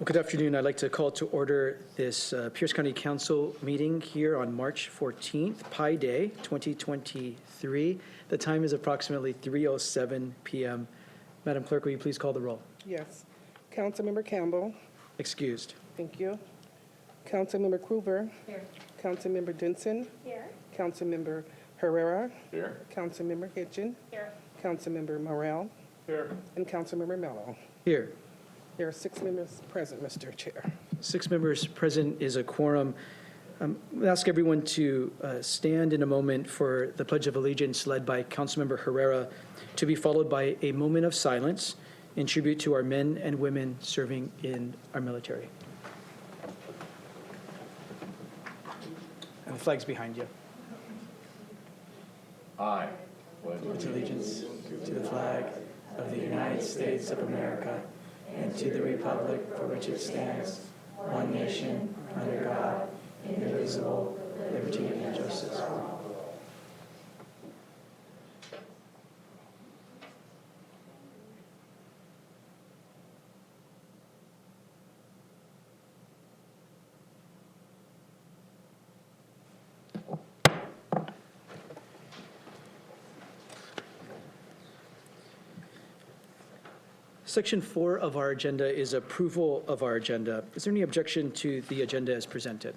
Well, good afternoon. I'd like to call to order this Pierce County Council meeting here on March 14th, Pi Day 2023. The time is approximately 3:07 p.m. Madam Clerk, will you please call the roll? Yes. Councilmember Campbell. Excused. Thank you. Councilmember Krueger. Here. Councilmember Denson. Here. Councilmember Herrera. Here. Councilmember Hitchin. Here. Councilmember Morrell. Here. And Councilmember Mello. Here. There are 6 members present, Mr. Chair. 6 members present is a quorum. I'll ask everyone to stand in a moment for the Pledge of Allegiance led by Councilmember Herrera, to be followed by a moment of silence in tribute to our men and women serving in our military. And the flag's behind you. I Pledge allegiance to the flag of the United States of America and to the republic for which it stands, one nation, under God, indivisible, liberty and justice for all. Section 4 of our agenda is approval of our agenda. Is there any objection to the agenda as presented?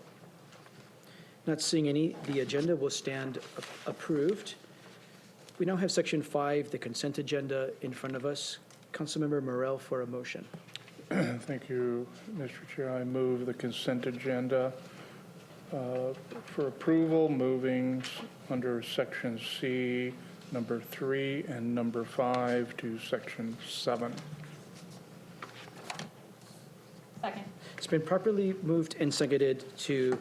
Not seeing any, the agenda will stand approved. We now have Section 5, the consent agenda, in front of us. Councilmember Morrell for a motion. Thank you, Mr. Chair. I move the consent agenda for approval, moving under Section C, number 3, and number 5 to Section 7. Second. It's been properly moved and seconded to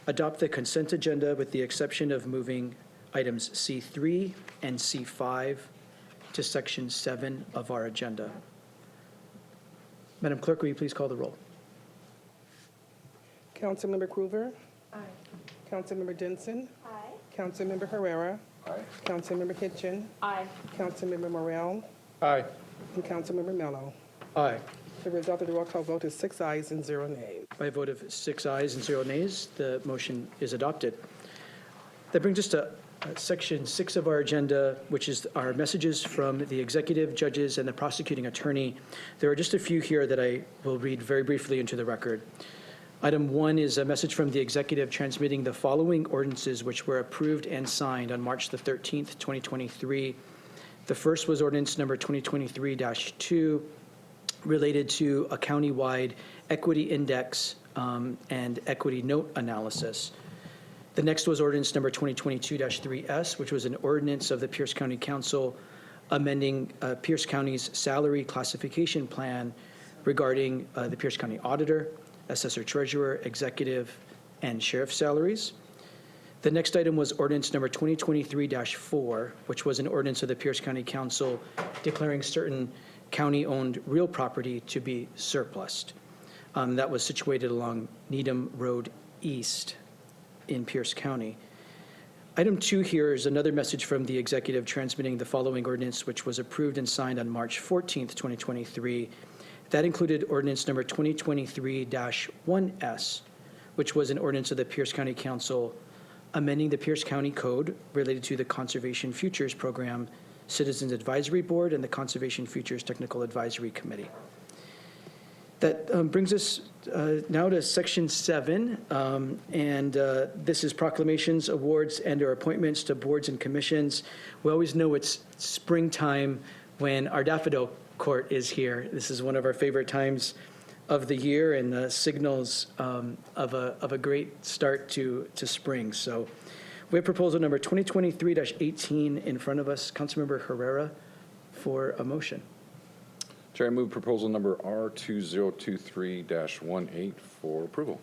adopt the consent agenda with the exception of moving items C3 and C5 to Section 7 of our agenda. Madam Clerk, will you please call the roll? Councilmember Krueger. Aye. Councilmember Denson. Aye. Councilmember Herrera. Aye. Councilmember Hitchin. Aye. Councilmember Morrell. Aye. And Councilmember Mello. Aye. The result of the roll call vote is 6 ayes and 0 nays. By a vote of 6 ayes and 0 nays, the motion is adopted. That brings us to Section 6 of our agenda, which is our messages from the executive, judges, and the prosecuting attorney. There are just a few here that I will read very briefly into the record. Item 1 is a message from the executive transmitting the following ordinances which were approved and signed on March the 13th, 2023. The first was ordinance number 2023-2, related to a countywide equity index and equity note analysis. The next was ordinance number 2022-3S, which was an ordinance of the Pierce County Council amending Pierce County's salary classification plan regarding the Pierce County Auditor, Assessor Treasurer, Executive, and Sheriff salaries. The next item was ordinance number 2023-4, which was an ordinance of the Pierce County Council declaring certain county-owned real property to be surplused. That was situated along Needham Road East in Pierce County. Item 2 here is another message from the executive transmitting the following ordinance, which was approved and signed on March 14th, 2023. That included ordinance number 2023-1S, which was an ordinance of the Pierce County Council amending the Pierce County Code related to the Conservation Futures Program, Citizens Advisory Board, and the Conservation Futures Technical Advisory Committee. That brings us now to Section 7, and this is proclamations, awards, and/or appointments to boards and commissions. We always know it's springtime when our daffodil court is here. This is one of our favorite times of the year and signals of a great start to spring. So we have proposal number 2023-18 in front of us. Councilmember Herrera for a motion. Chair, I move proposal number R2023-18 for approval.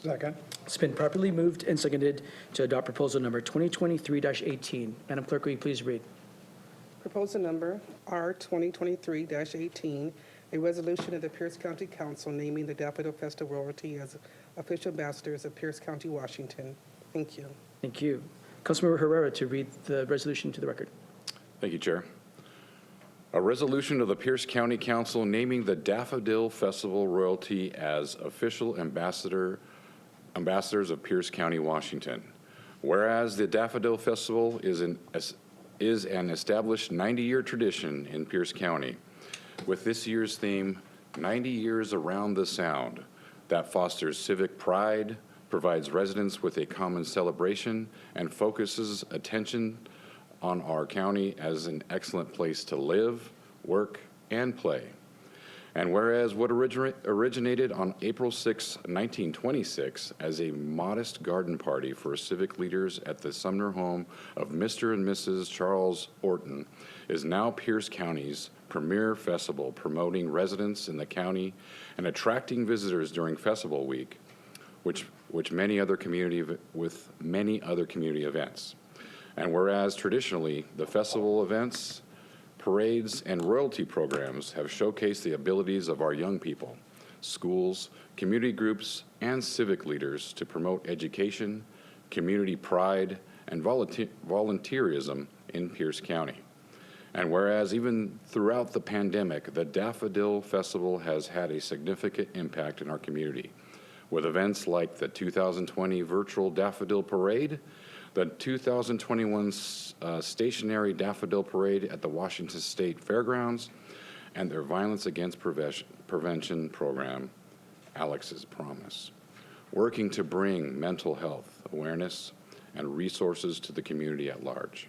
Second. It's been properly moved and seconded to adopt proposal number 2023-18. Madam Clerk, will you please read? Proposal number R 2023-18, a resolution of the Pierce County Council naming the Daffodil Festival royalty as official ambassadors of Pierce County, Washington. Thank you. Thank you. Councilmember Herrera to read the resolution to the record. Thank you, Chair. A resolution of the Pierce County Council naming the Daffodil Festival royalty as official ambassadors of Pierce County, Washington. Whereas the Daffodil Festival is an established 90-year tradition in Pierce County, with this year's theme, 90 Years Around the Sound, that fosters civic pride, provides residents with a common celebration, and focuses attention on our county as an excellent place to live, work, and play. And whereas what originated on April 6, 1926 as a modest garden party for civic leaders at the Sumner home of Mr. and Mrs. Charles Orton is now Pierce County's premier festival, promoting residents in the county and attracting visitors during festival week, with many other community events. And whereas traditionally the festival events, parades, and royalty programs have showcased the abilities of our young people, schools, community groups, and civic leaders to promote education, community pride, and volunteerism in Pierce County. And whereas even throughout the pandemic, the Daffodil Festival has had a significant impact in our community, with events like the 2020 virtual Daffodil Parade, the 2021 stationary Daffodil Parade at the Washington State Fairgrounds, and their Violence Against Prevention program, Alex's Promise, working to bring mental health awareness and resources to the community at large.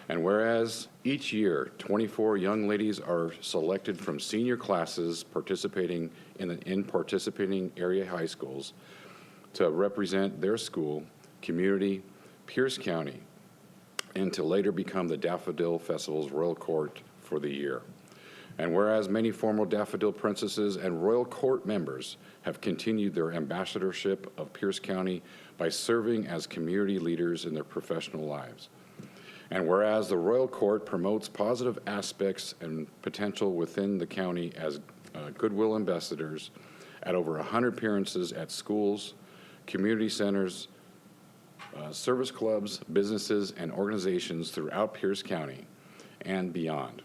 And whereas each year, 24 young ladies are selected from senior classes participating in participating area high schools to represent their school, community, Pierce County, and to later become the Daffodil Festival's Royal Court for the year. And whereas many former Daffodil princesses and Royal Court members have continued their ambassadorship of Pierce County by serving as community leaders in their professional lives. And whereas the Royal Court promotes positive aspects and potential within the county as goodwill ambassadors at over 100 appearances at schools, community centers, service clubs, businesses, and organizations throughout Pierce County and beyond.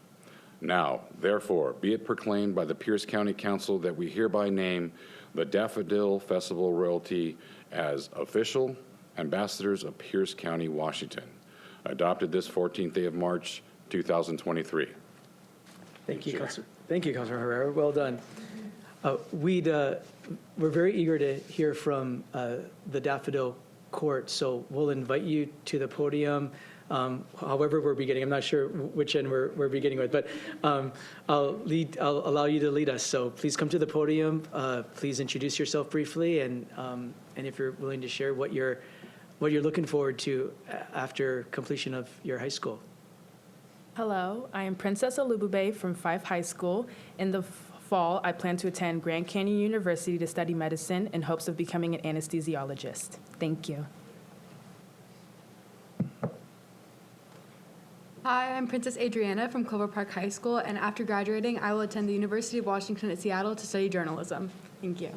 Now, therefore, be it proclaimed by the Pierce County Council that we hereby name the Daffodil Festival royalty as official ambassadors of Pierce County, Washington, adopted this 14th day of March, 2023. Thank you, Councilor Herrera. Well done. We're very eager to hear from the Daffodil Court, so we'll invite you to the podium. However we're beginning, I'm not sure which end we're beginning with, but I'll allow you to lead us. So please come to the podium. Please introduce yourself briefly, and if you're willing to share what you're looking forward to after completion of your high school. Hello, I am Princess Olubube from Fife High School. In the fall, I plan to attend Grand Canyon University to study medicine in hopes of becoming an anesthesiologist. Thank you. Hi, I'm Princess Adriana from Clover Park High School, and after graduating, I will attend the University of Washington at Seattle to study journalism. Thank you.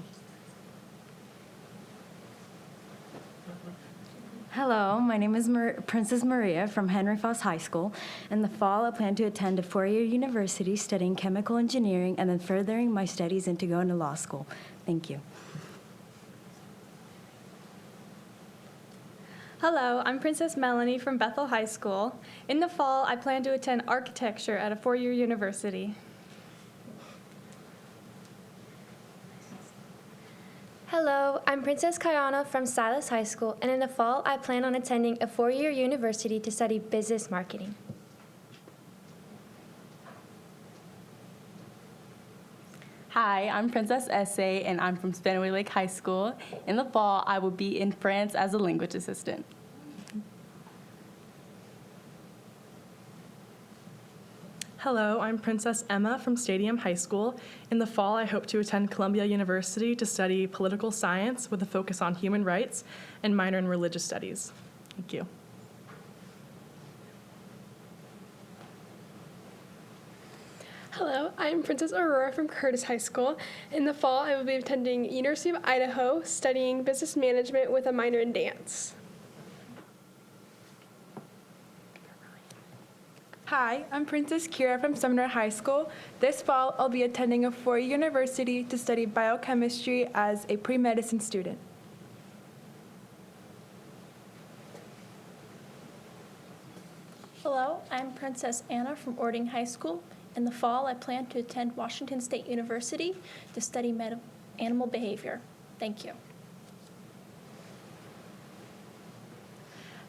Hello, my name is Princess Maria from Henry Foss High School. In the fall, I plan to attend a four-year university studying chemical engineering and then furthering my studies into going to law school. Thank you. Hello, I'm Princess Melanie from Bethel High School. In the fall, I plan to attend architecture at a four-year university. Hello, I'm Princess Kayana from Silas High School, and in the fall, I plan on attending a four-year university to study business marketing. Hi, I'm Princess Essay, and I'm from Spanaway Lake High School. In the fall, I will be in France as a language assistant. Hello, I'm Princess Emma from Stadium High School. In the fall, I hope to attend Columbia University to study political science with a focus on human rights and minor in religious studies. Thank you. Hello, I'm Princess Aurora from Curtis High School. In the fall, I will be attending University of Idaho, studying business management with a minor in dance. Hi, I'm Princess Kira from Sumner High School. This fall, I'll be attending a four-year university to study biochemistry as a pre-medicine student. Hello, I'm Princess Anna from Ording High School. In the fall, I plan to attend Washington State University to study animal behavior. Thank you.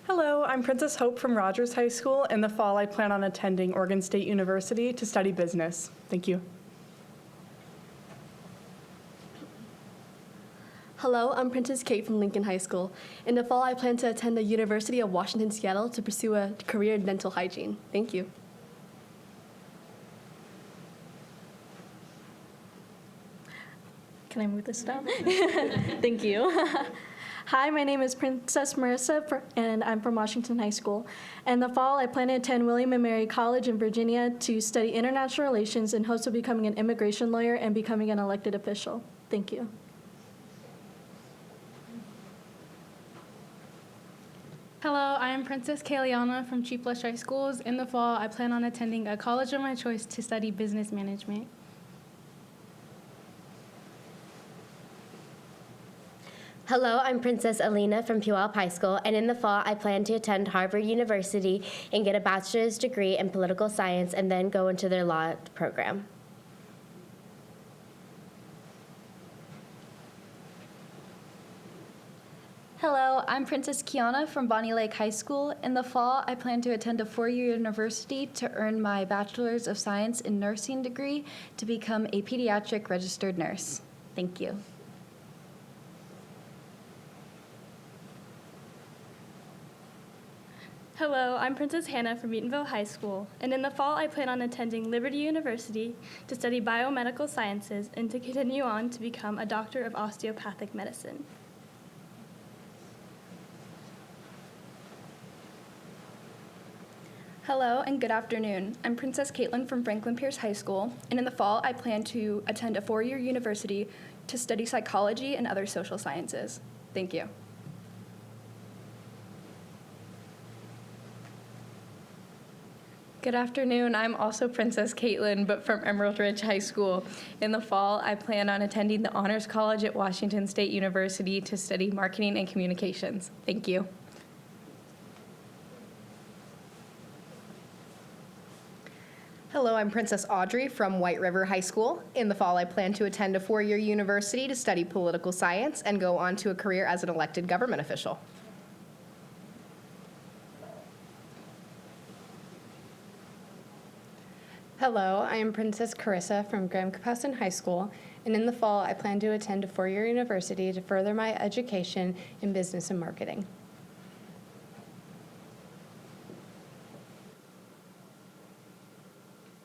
Hello, I'm Princess Hope from Rogers High School. In the fall, I plan on attending Oregon State University to study business. Thank you. Hello, I'm Princess Kate from Lincoln High School. In the fall, I plan to attend the University of Washington, Seattle to pursue a career in dental hygiene. Thank you. Can I move this down? Thank you. Hi, my name is Princess Marissa, and I'm from Washington High School. In the fall, I plan to attend William & Mary College in Virginia to study international relations in hopes of becoming an immigration lawyer and becoming an elected official. Thank you. Hello, I am Princess Kayliana from Chief Blush High Schools. In the fall, I plan on attending a college of my choice to study business management. Hello, I'm Princess Alina from Puyallup High School, and in the fall, I plan to attend Harvard University and get a bachelor's degree in political science and then go into their law program. Hello, I'm Princess Kiana from Bonnie Lake High School. In the fall, I plan to attend a four-year university to earn my Bachelor's of Science in Nursing degree to become a pediatric registered nurse. Thank you. Hello, I'm Princess Hannah from Eatonville High School, and in the fall I plan on attending Liberty University to study biomedical sciences and to continue on to become a doctor of osteopathic medicine. Hello and good afternoon. I'm Princess Caitlin from Franklin Pierce High School, and in the fall I plan to attend a four-year university to study psychology and other social sciences. Thank you. Good afternoon. I'm also Princess Caitlin, but from Emerald Ridge High School. In the fall, I plan on attending the Honors College at Washington State University to study marketing and communications. Thank you. Hello, I'm Princess Audrey from White River High School. In the fall, I plan to attend a four-year university to study political science and go on to a career as an elected government official. Hello, I am Princess Carissa from Graham Capassen High School, and in the fall, I plan to attend a four-year university to further my education in business and marketing.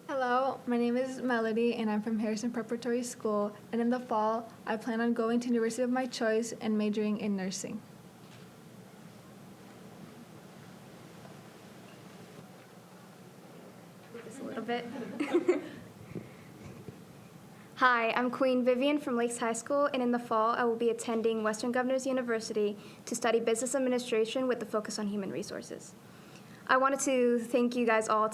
Hello, my name is Melody, and I'm from Harrison Preparatory School, and in the fall, I plan on going to university of my choice and majoring in nursing. A little bit. Hi, I'm Queen Vivian from Lakes High School, and in the fall, I will be attending Western Governors University to study business administration with a focus on human resources. I wanted to thank you guys all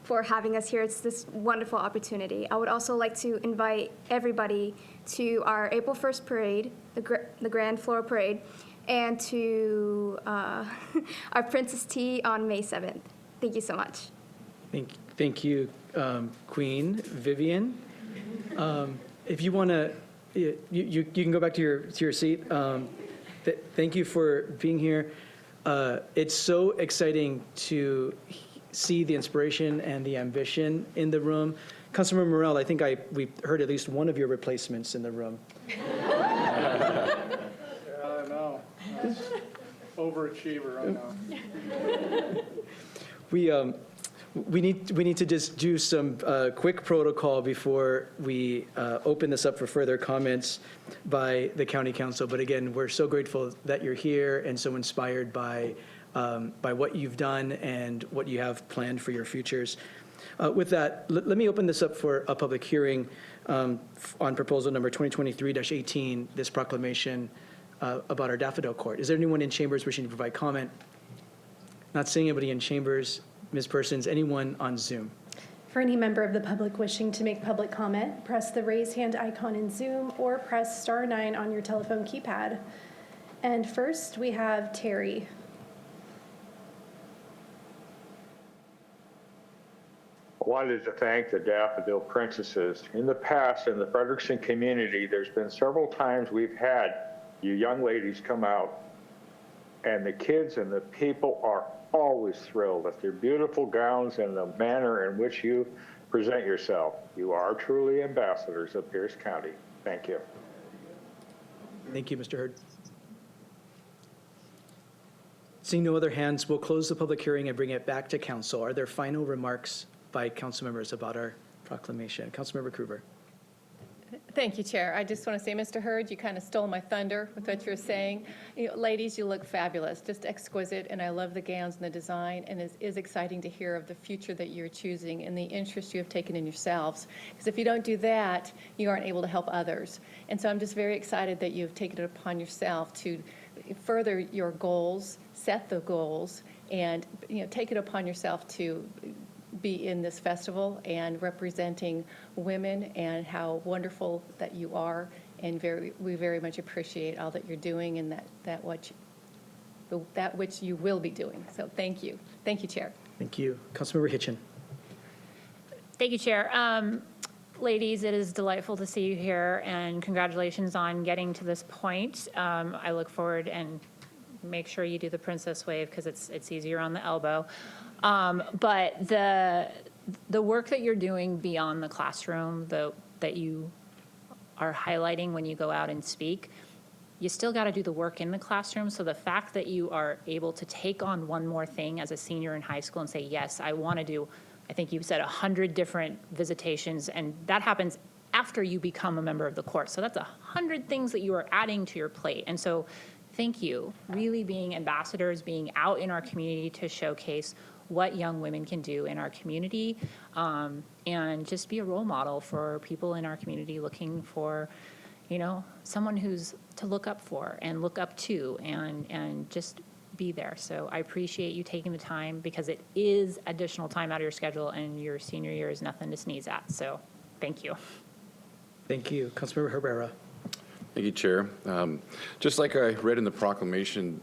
for having us here. It's this wonderful opportunity. I would also like to invite everybody to our April 1st parade, the Grand Floral Parade, and to our Princess Tea on May 7th. Thank you so much. Thank you, Queen Vivian. If you want to, you can go back to your seat. Thank you for being here. It's so exciting to see the inspiration and the ambition in the room. Councilmember Morell, I think we heard at least one of your replacements in the room. Yeah, I know. Overachiever, I know. We need to just do some quick protocol before we open this up for further comments by the county council. But again, we're so grateful that you're here and so inspired by what you've done and what you have planned for your futures. With that, let me open this up for a public hearing on proposal number 2023-18, this proclamation about our Daffodil Court. Is there anyone in chambers wishing to provide comment? Not seeing anybody in chambers. Ms. Persons, anyone on Zoom? For any member of the public wishing to make public comment, press the raise hand icon in Zoom or press *9 on your telephone keypad. And first, we have Terry. I wanted to thank the Daffodil Princesses. In the past, in the Frederickson community, there's been several times we've had you young ladies come out, and the kids and the people are always thrilled with your beautiful gowns and the manner in which you present yourself. You are truly ambassadors of Pierce County. Thank you. Thank you, Mr. Hurd. Seeing no other hands, we'll close the public hearing and bring it back to council. Are there final remarks by council members about our proclamation? Councilmember Krueger. Thank you, Chair. I just want to say, Mr. Hurd, you kind of stole my thunder with what you were saying. Ladies, you look fabulous, just exquisite, and I love the gowns and the design, and it is exciting to hear of the future that you're choosing and the interest you have taken in yourselves. Because if you don't do that, you aren't able to help others. And so I'm just very excited that you've taken it upon yourself to further your goals, set the goals, and take it upon yourself to be in this festival and representing women, and how wonderful that you are, and we very much appreciate all that you're doing and that which you will be doing. So thank you. Thank you, Chair. Thank you. Councilmember Hitchin. Thank you, Chair. Ladies, it is delightful to see you here, and congratulations on getting to this point. I look forward, and make sure you do the princess wave because it's easier on the elbow. But the work that you're doing beyond the classroom, that you are highlighting when you go out and speak, you still got to do the work in the classroom. So the fact that you are able to take on one more thing as a senior in high school and say, yes, I want to do, I think you said 100 different visitations, and that happens after you become a member of the court. So that's 100 things that you are adding to your plate. And so thank you, really being ambassadors, being out in our community to showcase what young women can do in our community, and just be a role model for people in our community looking for, someone who's to look up for and look up to, and just be there. So I appreciate you taking the time, because it is additional time out of your schedule, and your senior year is nothing to sneeze at. So thank you. Thank you. Councilmember Herrera. Thank you, Chair. Just like I read in the proclamation,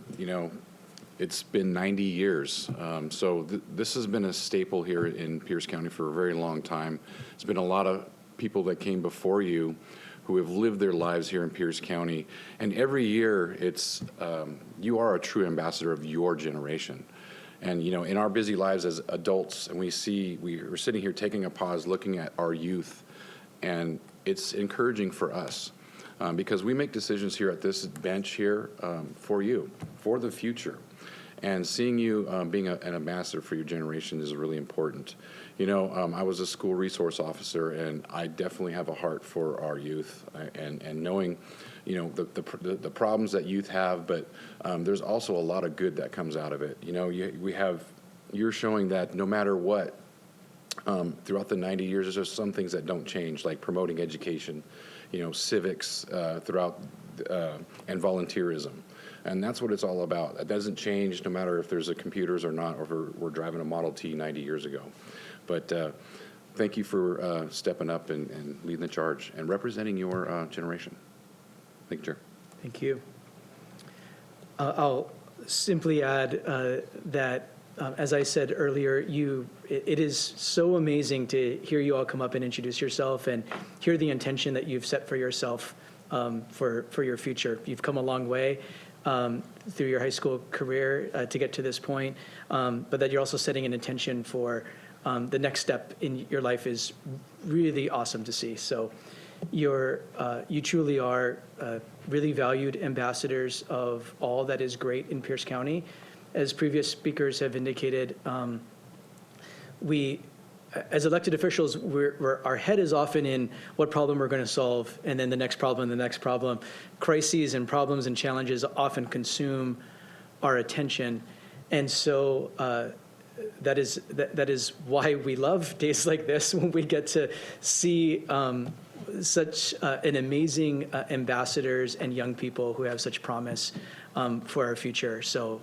it's been 90 years. So this has been a staple here in Pierce County for a very long time. It's been a lot of people that came before you who have lived their lives here in Pierce County. And every year, you are a true ambassador of your generation. And, in our busy lives as adults, and we're sitting here taking a pause, looking at our youth, and it's encouraging for us. Because we make decisions here at this bench here for you, for the future. And seeing you being an ambassador for your generation is really important. I was a school resource officer, and I definitely have a heart for our youth, and knowing, the problems that youth have, but there's also a lot of good that comes out of it. You're showing that no matter what, throughout the 90 years, there's just some things that don't change, like promoting education, civics throughout, and volunteerism. And that's what it's all about. It doesn't change no matter if there's a computers or not, or if we're driving a Model T 90 years ago. But thank you for stepping up and leading the charge and representing your generation. Thank you, Chair. Thank you. I'll simply add that, as I said earlier, it is so amazing to hear you all come up and introduce yourself and hear the intention that you've set for yourself for your future. You've come a long way through your high school career to get to this point, but that you're also setting an intention for the next step in your life is really awesome to see. So you truly are really valued ambassadors of all that is great in Pierce County. As previous speakers have indicated, we, as elected officials, our head is often in what problem we're going to solve, and then the next problem, and the next problem. Crises and problems and challenges often consume our attention, and so that is why we love days like this, when we get to see such an amazing ambassadors and young people who have such promise for our future. So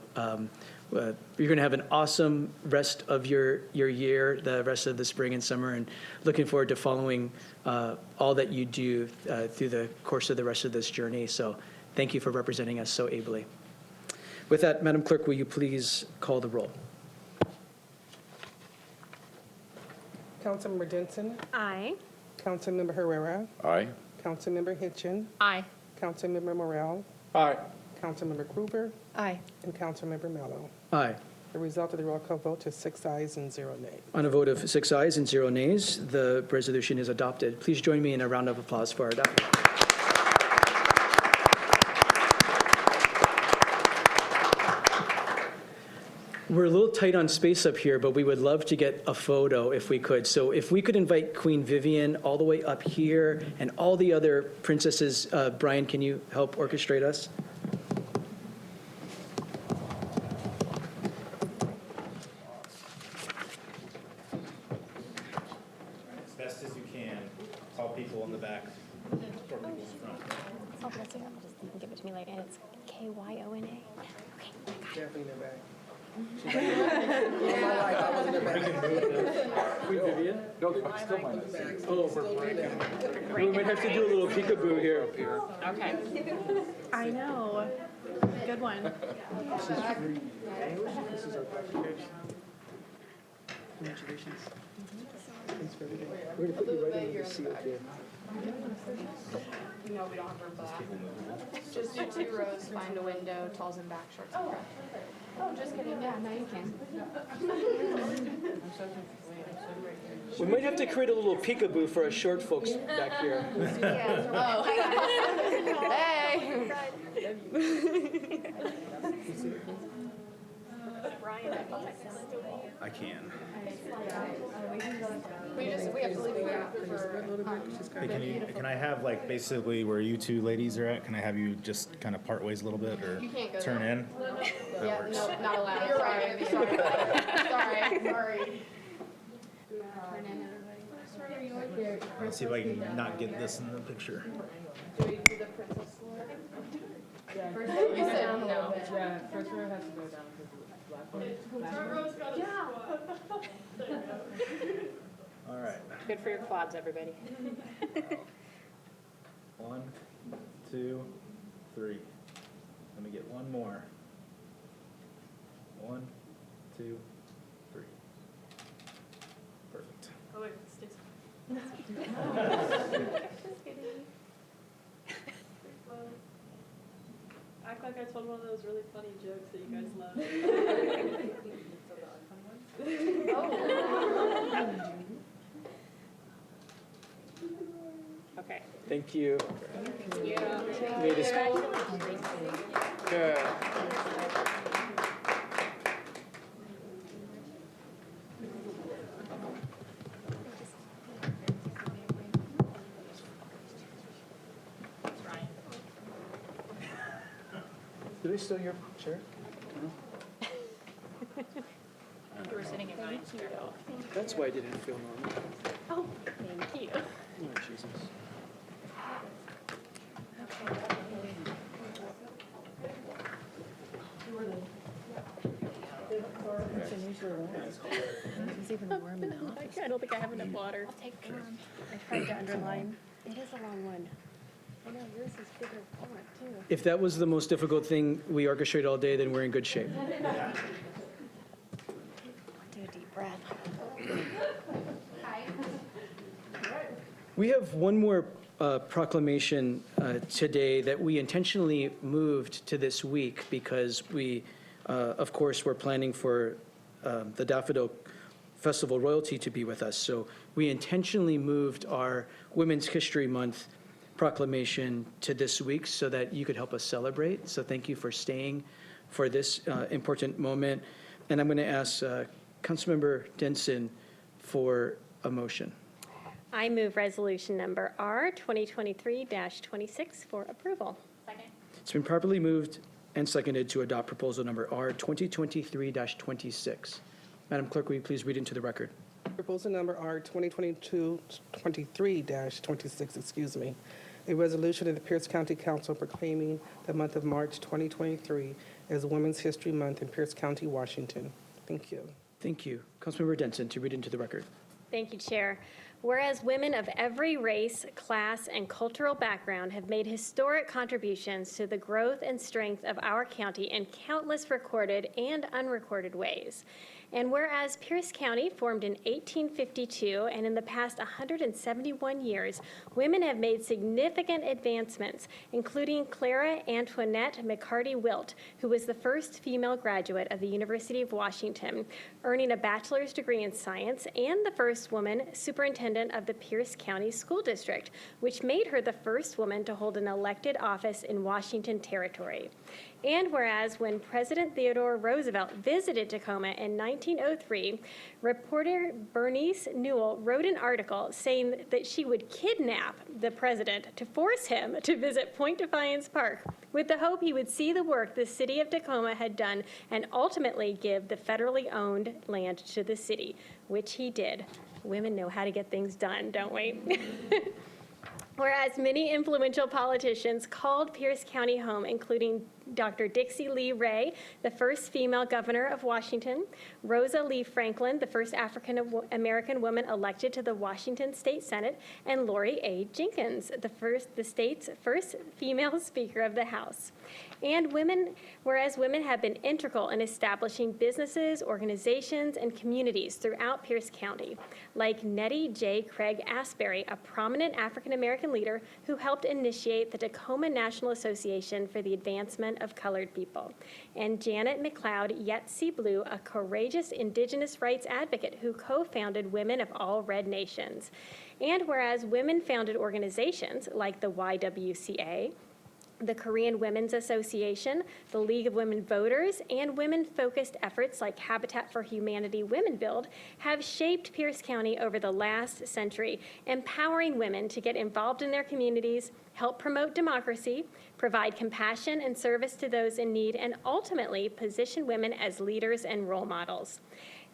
You're going to have an awesome rest of your year, the rest of the spring and summer, and looking forward to following all that you do through the course of the rest of this journey. So thank you for representing us so ably. With that, Madam Clerk, will you please call the roll? Councilmember Denson. Aye. Councilmember Herrera. Aye. Councilmember Hitchin. Aye. Councilmember Morrell. Aye. Councilmember Gruber. Aye. And Councilmember Mello. Aye. The result of the roll call vote is 6 ayes and 0 nays. On a vote of 6 ayes and 0 nays, the resolution is adopted. Please join me in a round of applause for our adoption. We're a little tight on space up here, but we would love to get a photo if we could. So if we could invite Queen Vivian all the way up here and all the other princesses. Brian, can you help orchestrate us? As best as you can. Tall people in the back, short people in front. Oh, that's it. Just give it to me later. And it's Kyona. Okay. Definitely in the back. Queen Vivian? No, still mine. Oh, we might have to do a little peekaboo here. Okay. I know. Good one. This is free. This is our package. Congratulations. Thanks for everything. We're going to put you right under the seat here. No, we don't have room for that. Just do 2 rows, find a window, talls in back, shorts in front. Oh, just kidding. Yeah, now you can. We might have to create a little peekaboo for us short folks back here. Oh, hey. I can. We have to leave it out for. Hey, can I have like basically where you two ladies are at? Can I have you just kind of part ways a little bit or You can't go turn there. in? That Yeah, works. no, not allowed. You're right. Sorry. Let's see if I can not get this in the picture. Do we do the princess floor? First row, you said no. Yeah, first row has to go down because All right. Good for your quads, everybody. 1, 2, 3. Let me get one more. 1, 2, 3. Perfect. Oh, wait, sticks. Act like I told one of those really funny jokes that you guys love. Okay. Thank you. Yeah. May this- Good. Did I steal your chair? You were sitting in mine. That's why I didn't feel normal. Oh, thank you. Oh, Jesus. It's even warm in the office. I don't think I have enough water. I'll take I tried to underline. It is a long one. I know yours is bigger font too. If that was the most difficult thing we orchestrate all day, then we're in good shape. Do a deep breath. We have one more proclamation today that we intentionally moved to this week because we, of course, were planning for the Daffodil Festival royalty to be with us. So we intentionally moved our Women's History Month proclamation to this week so that you could help us celebrate. So thank you for staying for this important moment. And I'm going to ask Councilmember Denson for a motion. I move resolution number R 2023-26 for approval. Second. It's been properly moved and seconded to adopt proposal number R 2023-26. Madam Clerk, will you please read into the record? Proposal number R 2022-23-26, excuse me. A resolution of the Pierce County Council proclaiming the month of March 2023 as Women's History Month in Pierce County, Washington. Thank you. Thank you. Councilmember Denson to read into the record. Thank you, Chair. Whereas women of every race, class, and cultural background have made historic contributions to the growth and strength of our county in countless recorded and unrecorded ways. And whereas Pierce County formed in 1852 and in the past 171 years, women have made significant advancements, including Clara Antoinette McCarty-Wilt, who was the first female graduate of the University of Washington, earning a bachelor's degree in science, and the first woman superintendent of the Pierce County School District, which made her the first woman to hold an elected office in Washington Territory. And whereas when President Theodore Roosevelt visited Tacoma in 1903, reporter Bernice Newell wrote an article saying that she would kidnap the president to force him to visit Point Defiance Park with the hope he would see the work the city of Tacoma had done and ultimately give the federally owned land to the city, which he did. Women know how to get things done, don't we? Whereas many influential politicians called Pierce County home, including Dr. Dixie Lee Ray, the first female governor of Washington, Rosa Lee Franklin, the first African-American woman elected to the Washington State Senate, and Lori A. Jenkins, the state's first female Speaker of the House. And whereas women have been integral in establishing businesses, organizations, and communities throughout Pierce County, like Nettie J. Craig Asbury, a prominent African-American leader who helped initiate the Tacoma National Association for the Advancement of Colored People, and Janet McLeod Yetzi Blue, a courageous indigenous rights advocate who co-founded Women of All Red Nations. And whereas women-founded organizations like the YWCA, the Korean Women's Association, the League of Women Voters, and women-focused efforts like Habitat for Humanity Women Build have shaped Pierce County over the last century, empowering women to get involved in their communities, help promote democracy, provide compassion and service to those in need, and ultimately position women as leaders and role models.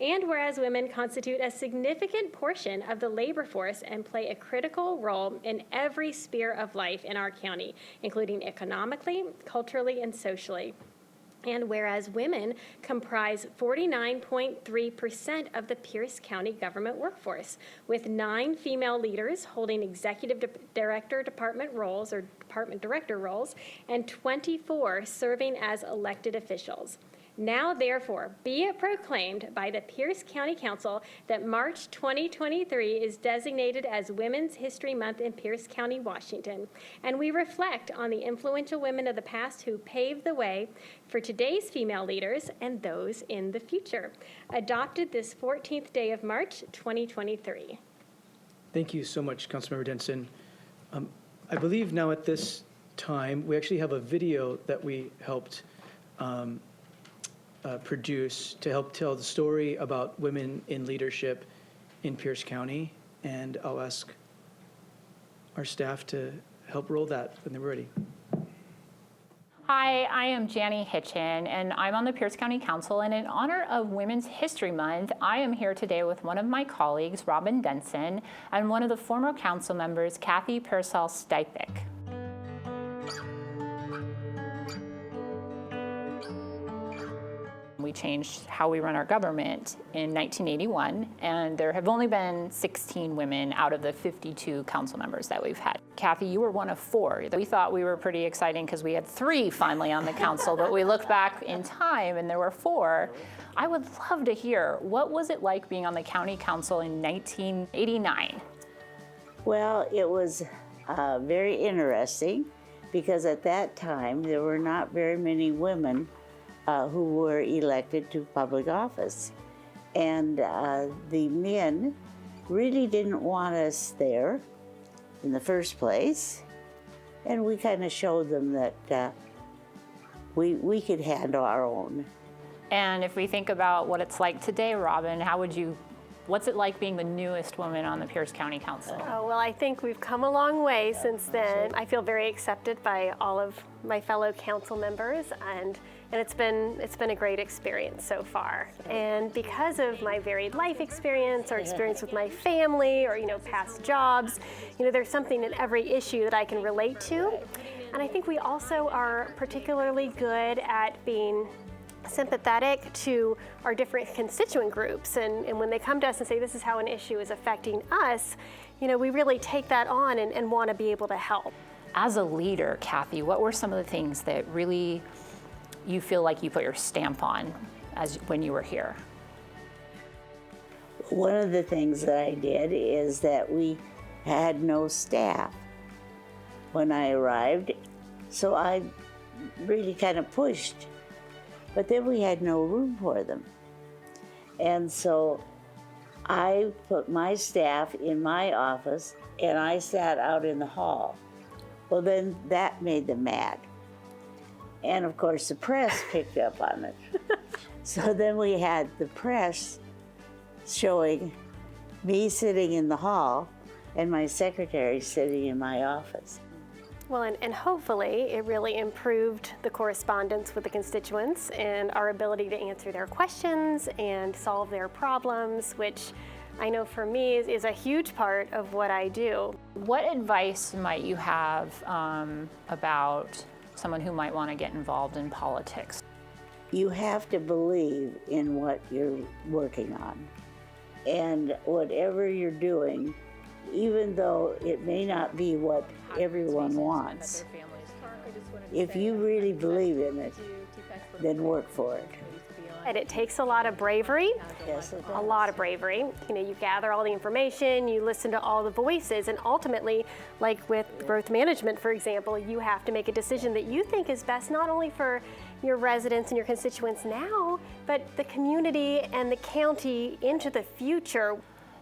And whereas women constitute a significant portion of the labor force and play a critical role in every sphere of life in our county, including economically, culturally, and socially. And whereas women comprise 49.3% of the Pierce County government workforce, with 9 female leaders holding executive department director roles, and 24 serving as elected officials. Now, therefore, be it proclaimed by the Pierce County Council that March 2023 is designated as Women's History Month in Pierce County, Washington, and we reflect on the influential women of the past who paved the way for today's female leaders and those in the future. Adopted this 14th day of March 2023. Thank you so much, Councilmember Denson. I believe now at this time, we actually have a video that we helped produce to help tell the story about women in leadership in Pierce County. And I'll ask our staff to help roll that when they're ready. Hi, I am Janie Hitchin, and I'm on the Pierce County Council. And in honor of Women's History Month, I am here today with one of my colleagues, Robin Denson, and one of the former council members, Kathy Pearsall-Stipik. We changed how we run our government in 1981, and there have only been 16 women out of the 52 council members that we've had. Kathy, you were one of 4. We thought we were pretty exciting because we had 3 finally on the council, but we looked back in time and there were 4. I would love to hear, what was it like being on the county council in 1989? Well, it was very interesting because at that time there were not very many women who were elected to public office. And the men really didn't want us there in the first place. And we kind of showed them that we could handle our own. And if we think about what it's like today, Robin, what's it like being the newest woman on the Pierce County Council? Oh, well, I think we've come a long way since then. I feel very accepted by all of my fellow council members, and and it's been a great experience so far. And because of my varied life experience or experience with my family or, past jobs, there's something in every issue that I can relate to. And I think we also are particularly good at being sympathetic to our different constituent groups. And when they come to us and say, this is how an issue is affecting us, we really take that on and want to be able to help. As a leader, Kathy, what were some of the things that really you feel like you put your stamp on when you were here? One of the things that I did is that we had no staff when I arrived, so I really kind of pushed. But then we had no room for them. And so I put my staff in my office and I sat out in the hall. Well, then that made them mad. And of course, the press picked up on it. So then we had the press showing me sitting in the hall and my secretary sitting in my office. Well, and hopefully it really improved the correspondence with the constituents and our ability to answer their questions and solve their problems, which I know for me is a huge part of what I do. What advice might you have about someone who might want to get involved in politics? You have to believe in what you're working on. And whatever you're doing, even though it may not be what everyone wants, if you really believe in it, then work for it. And it takes a lot of bravery. Yes, it does. A lot of bravery. You gather all the information, you listen to all the voices, and ultimately, like with growth management, for example, you have to make a decision that you think is best not only for your residents and your constituents now, but the community and the county into the future.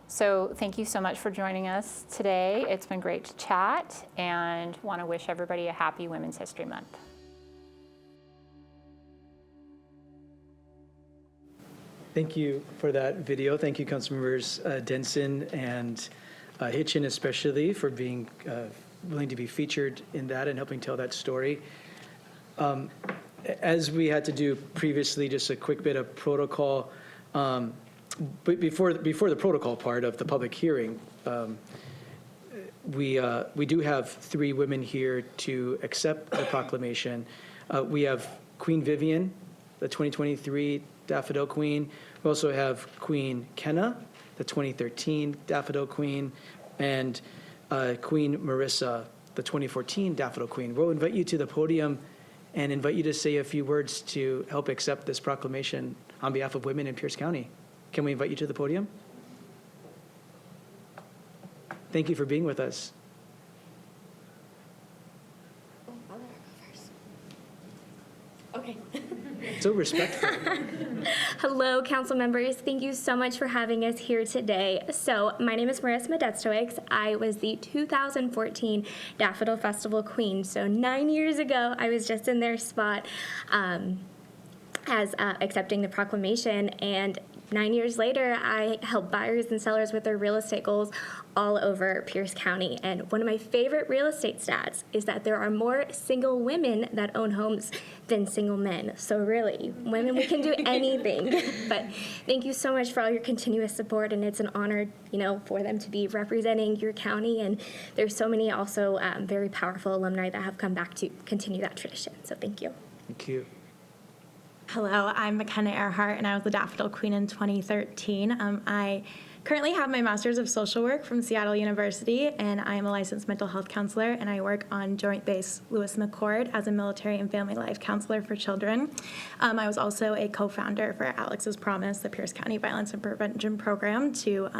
So thank you so much for joining us today. It's been great to chat, and want to wish everybody a happy Women's History Month. Thank you for that video. Thank you, Councilmembers Denson and Hitchin especially for being willing to be featured in that and helping tell that story. As we had to do previously, just a quick bit of protocol. But before the protocol part of the public hearing, we do have 3 women here to accept the proclamation. We have Queen Vivian, the 2023 Daffodil Queen. We also have Queen Kenna, the 2013 Daffodil Queen, and Queen Marissa, the 2014 Daffodil Queen. We'll invite you to the podium and invite you to say a few words to help accept this proclamation on behalf of women in Pierce County. Can we invite you to the podium? Thank you for being with us. Okay. So respectful. Hello, council members. Thank you so much for having us here today. So my name is Marissa Modestowicz. I was the 2014 Daffodil Festival Queen. So 9 years ago, I was just in their spot as accepting the proclamation, and 9 years later, I help buyers and sellers with their real estate goals all over Pierce County. And one of my favorite real estate stats is that there are more single women that own homes than single men. So really, women, we can do anything. But thank you so much for all your continuous support, and it's an honor, for them to be representing your county. And there's so many also very powerful alumni that have come back to continue that tradition. So thank you. Thank you. Hello, I'm McKenna Earhart, and I was the Daffodil Queen in 2013. I currently have my Master's of Social Work from Seattle University, and I am a licensed mental health counselor, and I work on Joint Base Lewis McChord as a military and family life counselor for children. I was also a co-founder for Alex's Promise, the Pierce County Violence and Prevention Program, to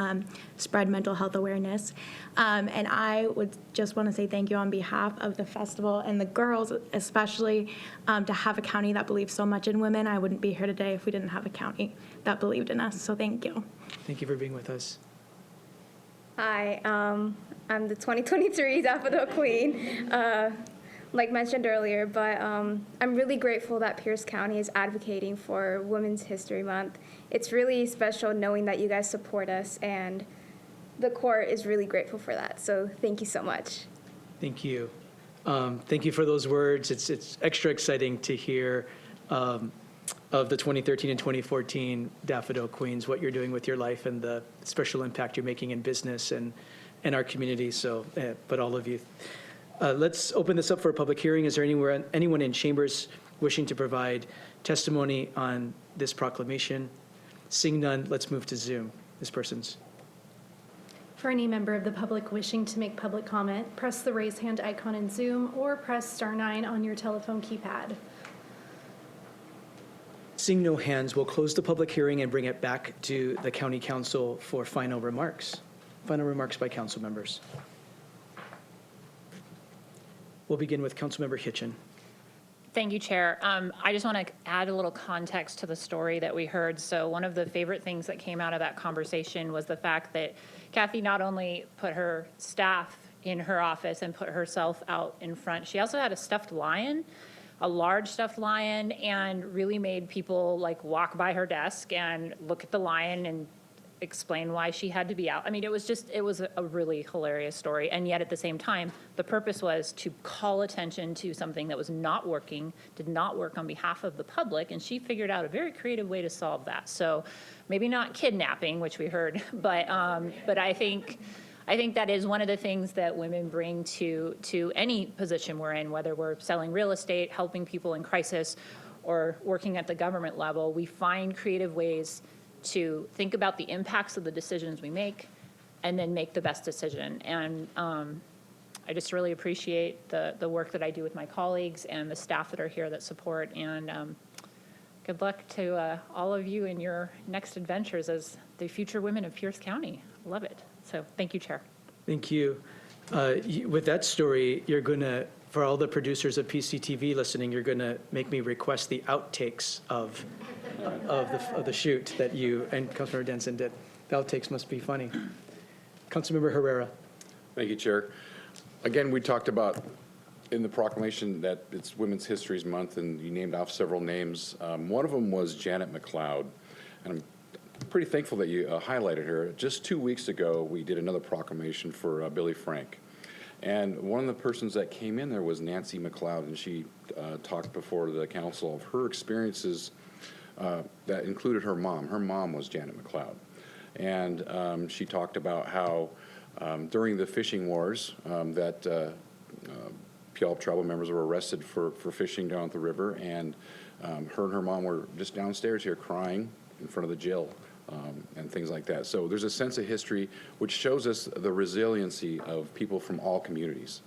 spread mental health awareness. And I would just want to say thank you on behalf of the festival and the girls, especially to have a county that believes so much in women. I wouldn't be here today if we didn't have a county that believed in us, so thank you. Thank you for being with us. Hi, I'm the 2023 Daffodil Queen, like mentioned earlier, but I'm really grateful that Pierce County is advocating for Women's History Month. It's really special knowing that you guys support us, and the court is really grateful for that, so thank you so much. Thank you. Thank you for those words. It's extra exciting to hear of the 2013 and 2014 Daffodil Queens, what you're doing with your life and the special impact you're making in business and our community. So, but all of you. Let's open this up for a public hearing. Is there anyone in chambers wishing to provide testimony on this proclamation? Seeing none, let's move to Zoom. This person's. For any member of the public wishing to make public comment, press the raise hand icon in Zoom or press *9 on your telephone keypad. Seeing no hands, we'll close the public hearing and bring it back to the County Council for final remarks. Final remarks by council members. We'll begin with Councilmember Hitchin. Thank you, Chair. I just want to add a little context to the story that we heard. So one of the favorite things that came out of that conversation was the fact that Kathy not only put her staff in her office and put herself out in front, she also had a stuffed lion, a large stuffed lion, and really made people like walk by her desk and look at the lion and explain why she had to be out. I mean, it was a really hilarious story. And yet at the same time, the purpose was to call attention to something that was not working, did not work on behalf of the public. And she figured out a very creative way to solve that. So maybe not kidnapping, which we heard, but I think that is one of the things that women bring to any position we're in, whether we're selling real estate, helping people in crisis, or working at the government level. We find creative ways to think about the impacts of the decisions we make and then make the best decision. And I just really appreciate the work that I do with my colleagues and the staff that are here that support. And good luck to all of you in your next adventures as the future women of Pierce County. Love it. So thank you, Chair. Thank you. With that story, you're going to, for all the producers of PCTV listening, you're going to make me request the outtakes of the shoot that you and Councilmember Denson did. The outtakes must be funny. Councilmember Herrera. Thank you, Chair. Again, we talked about in the proclamation that it's Women's Histories Month, and you named off several names. One of them was Janet McLeod, and I'm pretty thankful that you highlighted her. Just 2 weeks ago, we did another proclamation for Billy Frank. And one of the persons that came in there was Nancy McLeod, and she talked before the council of her experiences that included her mom. Her mom was Janet McLeod. And she talked about how during the fishing wars that Puyallup tribal members were arrested for fishing down at the river, and her mom were just downstairs here crying in front of the jail. And things like that. So there's a sense of history which shows us the resiliency of people from all communities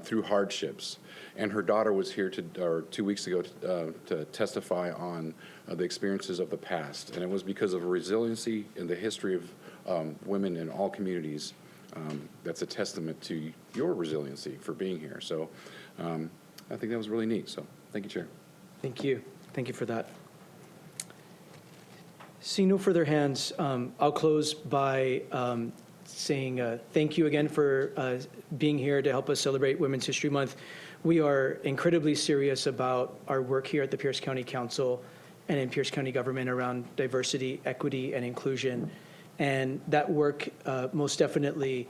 through hardships. And her daughter was here 2 weeks ago to testify on the experiences of the past. And it was because of resiliency in the history of women in all communities. That's a testament to your resiliency for being here. So I think that was really neat. So thank you, Chair. Thank you. Thank you for that. Seeing no further hands, I'll close by saying thank you again for being here to help us celebrate Women's History Month. We are incredibly serious about our work here at the Pierce County Council and in Pierce County government around diversity, equity, and inclusion. And that work most definitely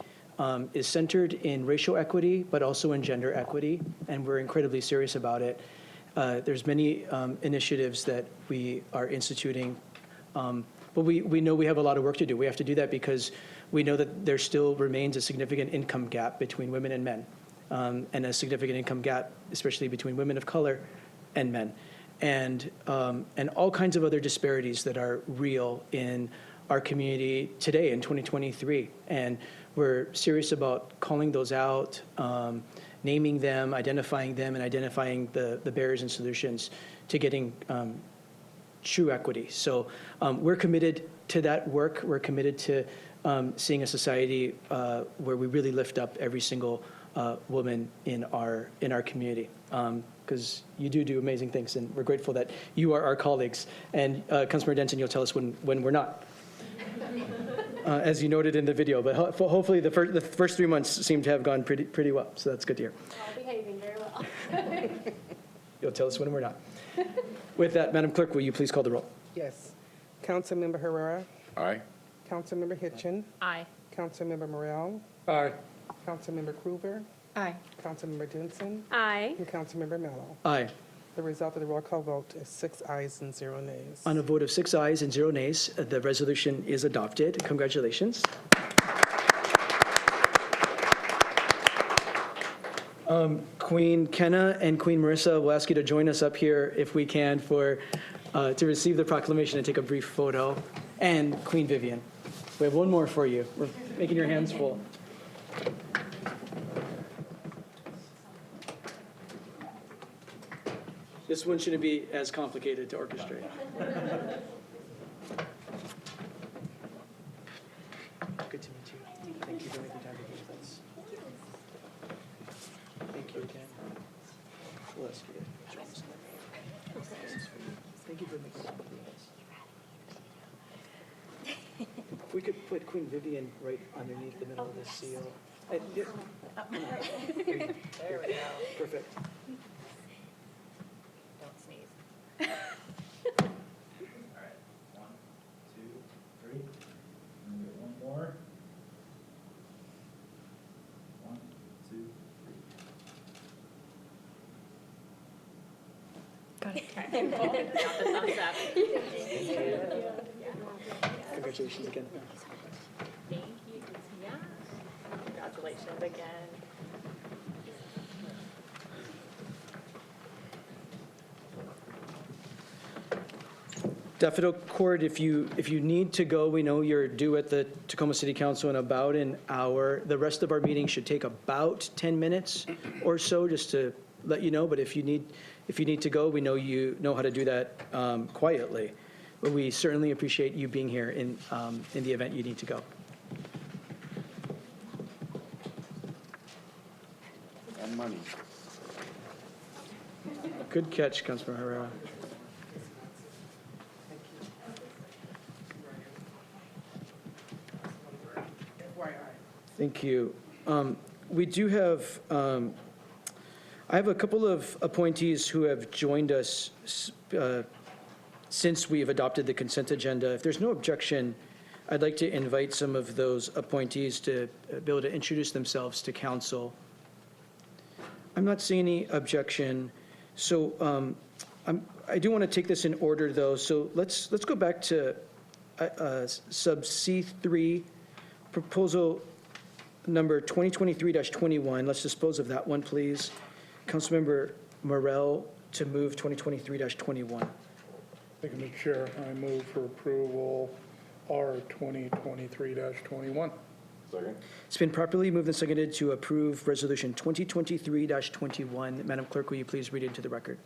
is centered in racial equity, but also in gender equity, and we're incredibly serious about it. There's many initiatives that we are instituting. But we know we have a lot of work to do. We have to do that because we know that there still remains a significant income gap between women and men, and a significant income gap, especially between women of color and men, and all kinds of other disparities that are real in our community today in 2023. And we're serious about calling those out, naming them, identifying them, and identifying the barriers and solutions to getting true equity. So we're committed to that work. We're committed to seeing a society where we really lift up every single woman in our community, because you do amazing things, and we're grateful that you are our colleagues. And Councilmember Denson, you'll tell us when we're not, as you noted in the video. But hopefully the first 3 months seem to have gone pretty well. So that's good to hear. All behaving very well. You'll tell us when we're not. With that, Madam Clerk, will you please call the roll? Yes. Councilmember Herrera. Aye. Councilmember Hitchin. Aye. Councilmember Morrell. Aye. Councilmember Krueger. Aye. Councilmember Denson. Aye. And Councilmember Mello. Aye. The result of the roll call vote is 6 ayes and 0 nays. On a vote of 6 ayes and 0 nays, the resolution is adopted. Congratulations. Queen Kenna and Queen Marissa, we'll ask you to join us up here if we can to receive the proclamation and take a brief photo. And Queen Vivian, we have one more for you. We're making your hands full. This one shouldn't be as complicated to orchestrate. Good to meet you. Thank you for making time to be with us. Thank you again. We'll ask you to join us. This is for you. Thank you for making time to be with us. If we could put Queen Vivian right underneath the middle of this seal. There we go. Perfect. Don't sneeze. All right, 1, 2, 3. And we get one more. 1, 2, 3. Got it. Got the thumbs up. Congratulations again. Thank you. Yeah. Congratulations again. Daffodil Court, if you need to go, we know you're due at the Tacoma City Council in about an hour. The rest of our meeting should take about 10 minutes or so, just to let you know. But if you need to go, we know you know how to do that quietly. But we certainly appreciate you being here in the event you need to go. And money. Good catch, Councilor Herrera. Thank you. We do have, I have a couple of appointees who have joined us since we've adopted the consent agenda. If there's no objection, I'd like to invite some of those appointees to be able to introduce themselves to council. I'm not seeing any objection. So I do want to take this in order, though. So let's go back to sub C3, proposal number 2023-21. Let's dispose of that one, please. Councilmember Morell to move 2023-21. Thank you, Mr. Chair. I move for approval R 2023-21. Second. It's been properly moved and seconded to approve resolution 2023-21. Madam Clerk, will you please read it into the record?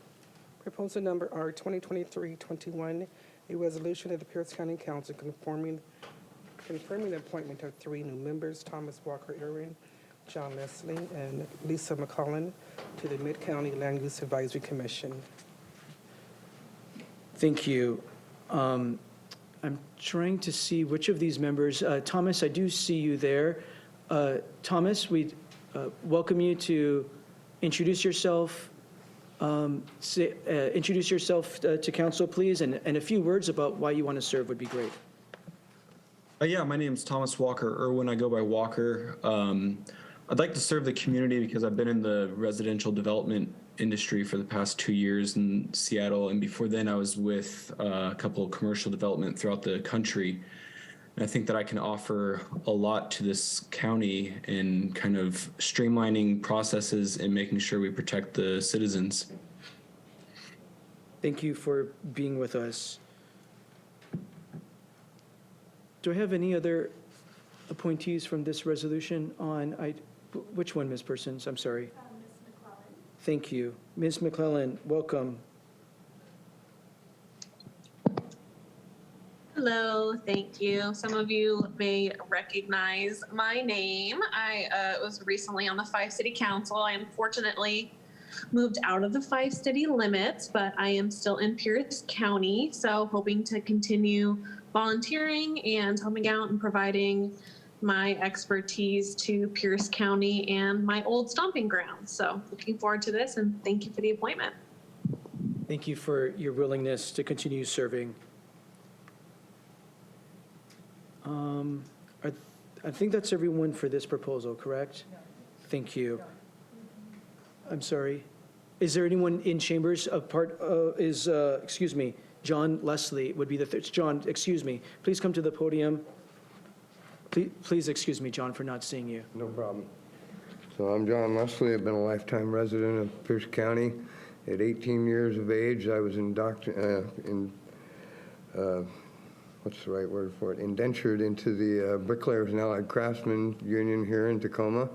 Proposal number R 2023-21, a resolution of the Pierce County Council confirming the appointment of 3 new members, Thomas Walker Irwin, John Leslie, and Lisa McCullen, to the Mid-County Land Use Advisory Commission. Thank you. I'm trying to see which of these members. Thomas, I do see you there. Thomas, we welcome you to introduce yourself. Introduce yourself to council, please, and a few words about why you want to serve would be great. Yeah, my name is Thomas Walker Irwin. I go by Walker. I'd like to serve the community because I've been in the residential development industry for the past 2 years in Seattle, and before then I was with a couple of commercial development throughout the country. And I think that I can offer a lot to this county in kind of streamlining processes and making sure we protect the citizens. Thank you for being with us. Do I have any other appointees from this resolution on? Which one, Ms. Persons? I'm sorry. Ms. McClellan. Thank you. Ms. McClellan, welcome. Hello, thank you. Some of you may recognize my name. I was recently on the 5 City Council. I unfortunately moved out of the 5 city limits, but I am still in Pierce County, so hoping to continue volunteering and helping out and providing my expertise to Pierce County and my old stomping ground. So looking forward to this, and thank you for the appointment. Thank you for your willingness to continue serving. I think that's everyone for this proposal, correct? Thank you. I'm sorry. Is there anyone in chambers of part, excuse me, John Leslie would be the third. John, excuse me, please come to the podium. Please excuse me, John, for not seeing you. No problem. So I'm John Leslie. I've been a lifetime resident of Pierce County. At 18 years of age, I was what's the right word for it? Indentured into the Bricklayers and Allied Craftsmen Union here in Tacoma.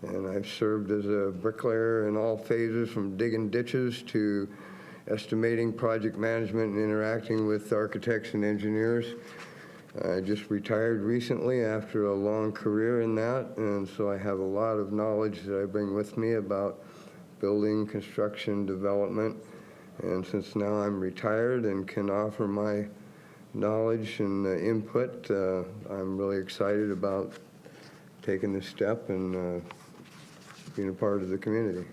And I've served as a bricklayer in all phases, from digging ditches to estimating, project management, and interacting with architects and engineers. I just retired recently after a long career in that, and so I have a lot of knowledge that I bring with me about building, construction, development. And since now I'm retired and can offer my knowledge and input, I'm really excited about taking this step and being a part of the community.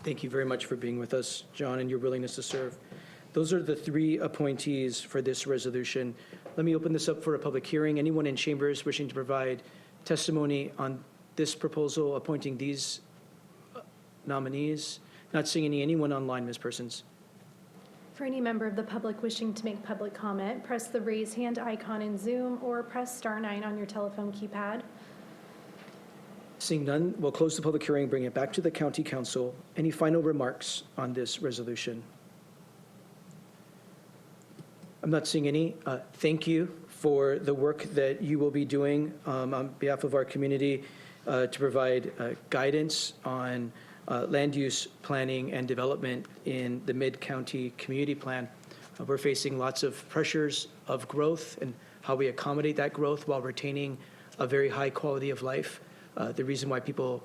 Thank you very much for being with us, John, and your willingness to serve. Those are the three appointees for this resolution. Let me open this up for a public hearing. Anyone in chambers wishing to provide testimony on this proposal appointing these nominees? Not seeing anyone online, Ms. Persons. For any member of the public wishing to make public comment, press the raise hand icon in Zoom or press *9 on your telephone keypad. Seeing none, we'll close the public hearing, bring it back to the County Council. Any final remarks on this resolution? I'm not seeing any. Thank you for the work that you will be doing on behalf of our community to provide guidance on land use planning and development in the Mid-County Community Plan. We're facing lots of pressures of growth and how we accommodate that growth while retaining a very high quality of life. The reason why people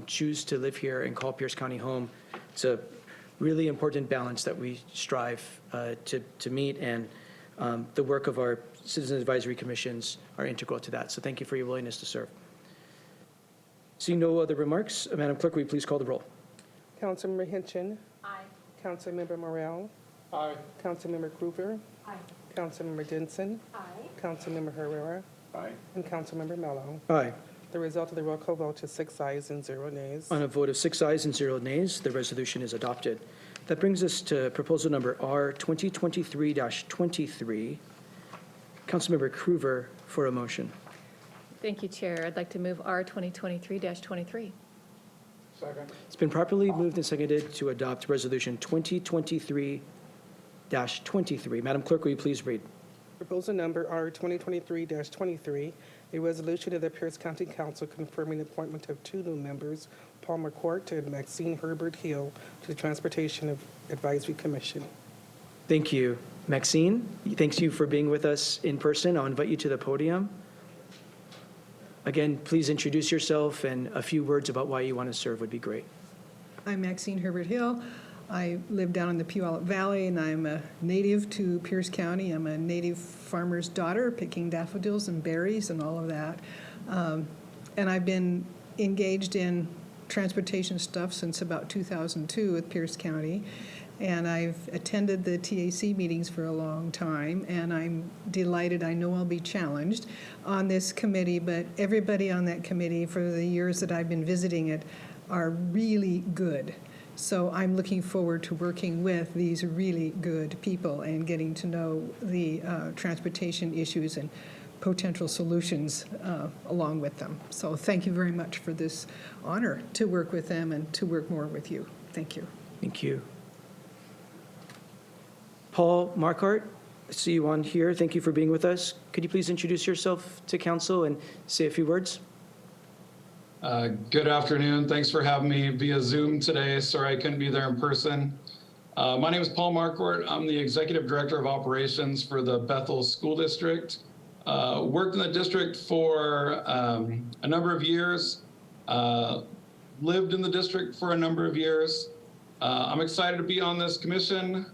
choose to live here and call Pierce County home, it's a really important balance that we strive to meet, and the work of our citizen advisory commissions are integral to that. So thank you for your willingness to serve. Seeing no other remarks, Madam Clerk, will you please call the roll? Councilmember Hinchin. Aye. Councilmember Morrell. Aye. Councilmember Gruver. Aye. Councilmember Denson. Aye. Councilmember Herrera. Aye. And Councilmember Mello. Aye. The result of the roll call vote is 6 ayes and 0 nays. On a vote of 6 ayes and 0 nays, the resolution is adopted. That brings us to proposal number R 2023-23. Councilmember Gruver for a motion. Thank you, Chair. I'd like to move R 2023-23. Second. It's been properly moved and seconded to adopt resolution 2023-23. Madam Clerk, will you please read? Proposal number R 2023-23, a resolution of the Pierce County Council confirming the appointment of 2 new members, Paul McCourt and Maxine Herbert Hill, to the Transportation Advisory Commission. Thank you. Maxine, thanks you for being with us in person. I'll invite you to the podium. Again, please introduce yourself, and a few words about why you want to serve would be great. I'm Maxine Herbert Hill. I live down in the Puyallup Valley, and I'm a native to Pierce County. I'm a native farmer's daughter, picking daffodils and berries and all of that. And I've been engaged in transportation stuff since about 2002 with Pierce County. And I've attended the TAC meetings for a long time, and I'm delighted. I know I'll be challenged on this committee, but everybody on that committee for the years that I've been visiting it are really good. So I'm looking forward to working with these really good people and getting to know the transportation issues and potential solutions along with them. So thank you very much for this honor to work with them and to work more with you. Thank you. Thank you. Paul Marquardt, I see you on here. Thank you for being with us. Could you please introduce yourself to council and say a few words? Good afternoon. Thanks for having me via Zoom today. Sorry I couldn't be there in person. My name is Paul Marquardt. I'm the Executive Director of Operations for the Bethel School District. Worked in the district for a number of years. Lived in the district for a number of years. I'm excited to be on this commission.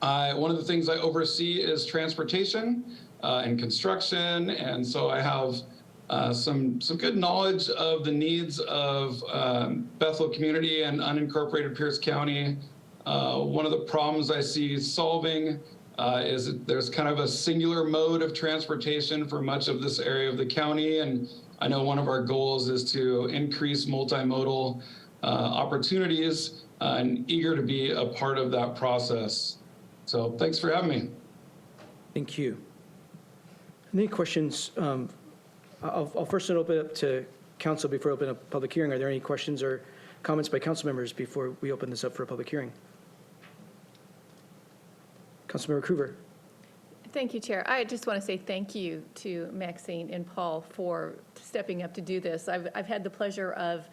One of the things I oversee is transportation and construction, and so I have some good knowledge of the needs of Bethel community and unincorporated Pierce County. One of the problems I see solving is that there's kind of a singular mode of transportation for much of this area of the county, and I know one of our goals is to increase multimodal opportunities and eager to be a part of that process. So thanks for having me. Thank you. Any questions? I'll first open it up to council before I open up a public hearing. Are there any questions or comments by council members before we open this up for a public hearing? Councilmember Cruver. Thank you, Chair. I just want to say thank you to Maxine and Paul for stepping up to do this. I've had the pleasure of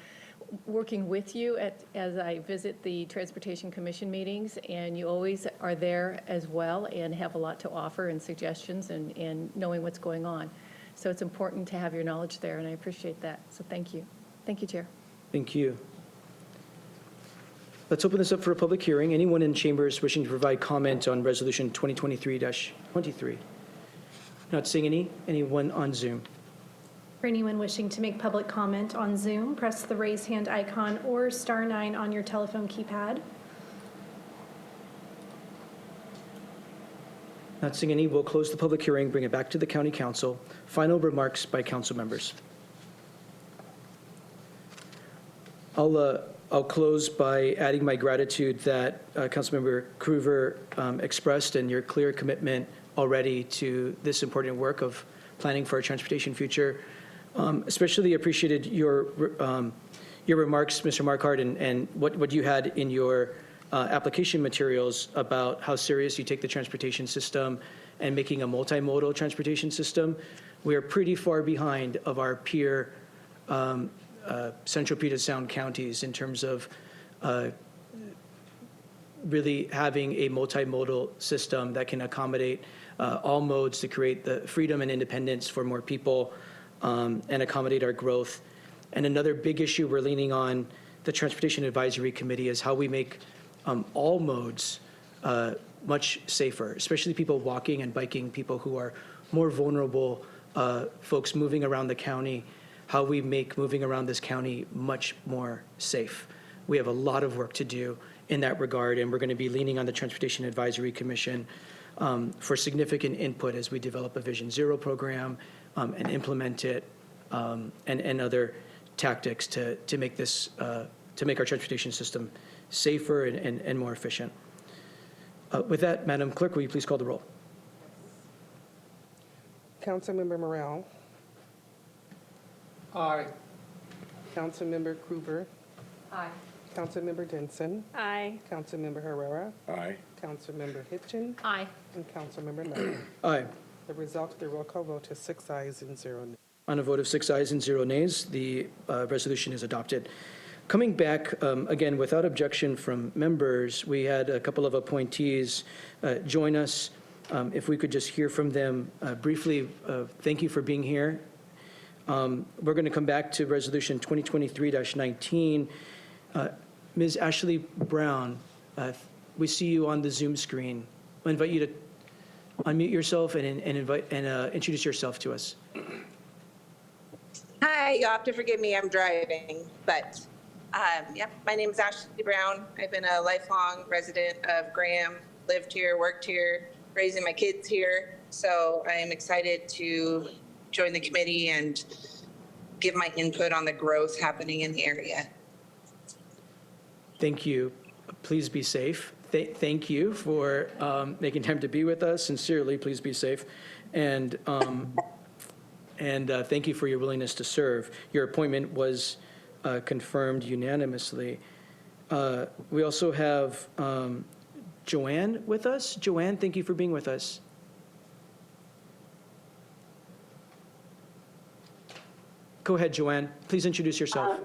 working with you as I visit the Transportation Commission meetings, and you always are there as well and have a lot to offer and suggestions and knowing what's going on. So it's important to have your knowledge there, and I appreciate that. So thank you. Thank you, Chair. Thank you. Let's open this up for a public hearing. Anyone in chambers wishing to provide comment on Resolution 2023-23? Not seeing anyone on Zoom? For anyone wishing to make public comment on Zoom, press the raise hand icon or *9 on your telephone keypad. Not seeing any, we'll close the public hearing, bring it back to the County Council. Final remarks by council members. I'll close by adding my gratitude that Councilmember Cruver expressed and your clear commitment already to this important work of planning for our transportation future. Especially appreciated your remarks, Mr. Marquardt, and what you had in your application materials about how serious you take the transportation system and making a multimodal transportation system. We are pretty far behind of our peer Central Puget Sound counties in terms of really having a multimodal system that can accommodate all modes to create the freedom and independence for more people and accommodate our growth. And another big issue we're leaning on the Transportation Advisory Committee is how we make all modes much safer, especially people walking and biking, people who are more vulnerable, folks moving around the county, how we make moving around this county much more safe. We have a lot of work to do in that regard, and we're going to be leaning on the Transportation Advisory Commission for significant input as we develop a Vision Zero program and implement it and other tactics to make this to make our transportation system safer and more efficient. With that, Madam Clerk, will you please call the roll? Councilmember Morrell. Aye. Councilmember Cruver. Aye. Councilmember Denson. Aye. Councilmember Herrera. Aye. Councilmember Hitchin. Aye. And Councilmember Miller. Aye. The result of the roll call vote is 6 ayes and 0 nays. On a vote of 6 ayes and 0 nays, the resolution is adopted. Coming back, again, without objection from members, we had a couple of appointees join us. If we could just hear from them briefly, thank you for being here. We're going to come back to Resolution 2023-19. Ms. Ashley Brown, we see you on the Zoom screen. I'll invite you to unmute yourself and introduce yourself to us. Hi, you'll have to forgive me, I'm driving, but yep, my name is Ashley Brown. I've been a lifelong resident of Graham, lived here, worked here, raising my kids here. So I am excited to join the committee and give my input on the growth happening in the area. Thank you. Please be safe. Thank you for making time to be with us. Sincerely, please be safe. And thank you for your willingness to serve. Your appointment was confirmed unanimously. We also have Joanne with us. Joanne, thank you for being with us. Go ahead, Joanne. Please introduce yourself.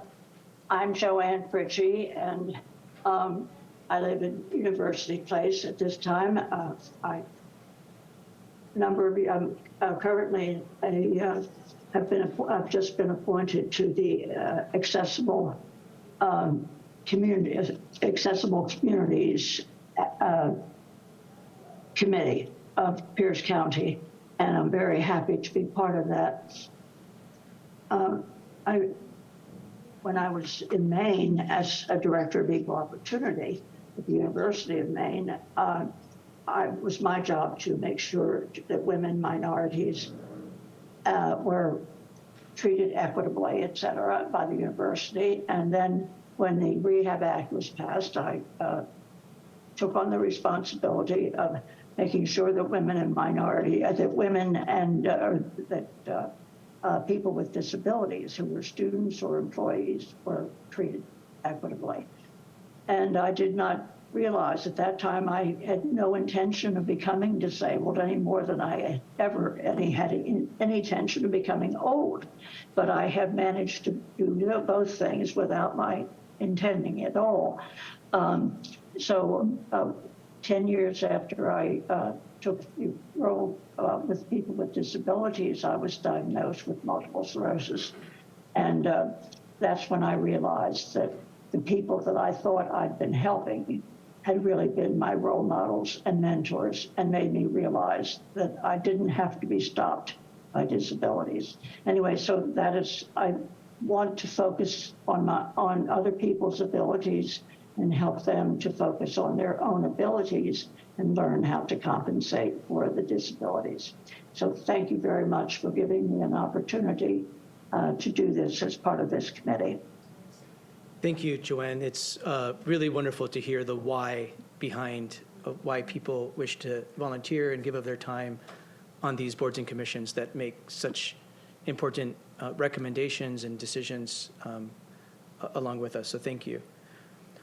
I'm Joanne Fritchie, and I live in University Place at this time. Currently, I've just been appointed to the Accessible Communities Committee of Pierce County, and I'm very happy to be part of that. When I was in Maine as a director of equal opportunity at the University of Maine, it was my job to make sure that women, minorities were treated equitably, et cetera, by the university. And then when the Rehab Act was passed, I took on the responsibility of making sure that women and people with disabilities who were students or employees were treated equitably. And I did not realize at that time I had no intention of becoming disabled any more than I had ever had any intention of becoming old. But I have managed to do both things without my intending at all. 10 years after I took the role with people with disabilities, I was diagnosed with multiple sclerosis. And that's when I realized that the people that I thought I'd been helping had really been my role models and mentors, and made me realize that I didn't have to be stopped by disabilities. Anyway, so that is, I want to focus on other people's abilities and help them to focus on their own abilities and learn how to compensate for the disabilities. So thank you very much for giving me an opportunity to do this as part of this committee. Thank you, Joanne. It's really wonderful to hear the why behind why people wish to volunteer and give of their time on these boards and commissions that make such important recommendations and decisions along with us. So thank you.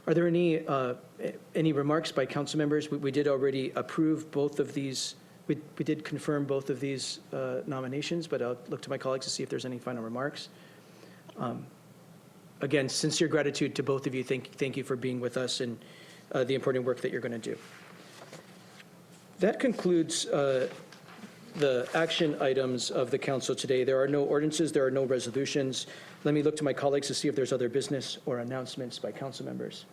Are there any remarks by council members? We did already approve both of these. We did confirm both of these nominations, but I'll look to my colleagues to see if there's any final remarks. Again, sincere gratitude to both of you. Thank you for being with us and the important work that you're going to do. That concludes the action items of the council today. There are no ordinances, there are no resolutions. Let me look to my colleagues to see if there's other business or announcements by council members.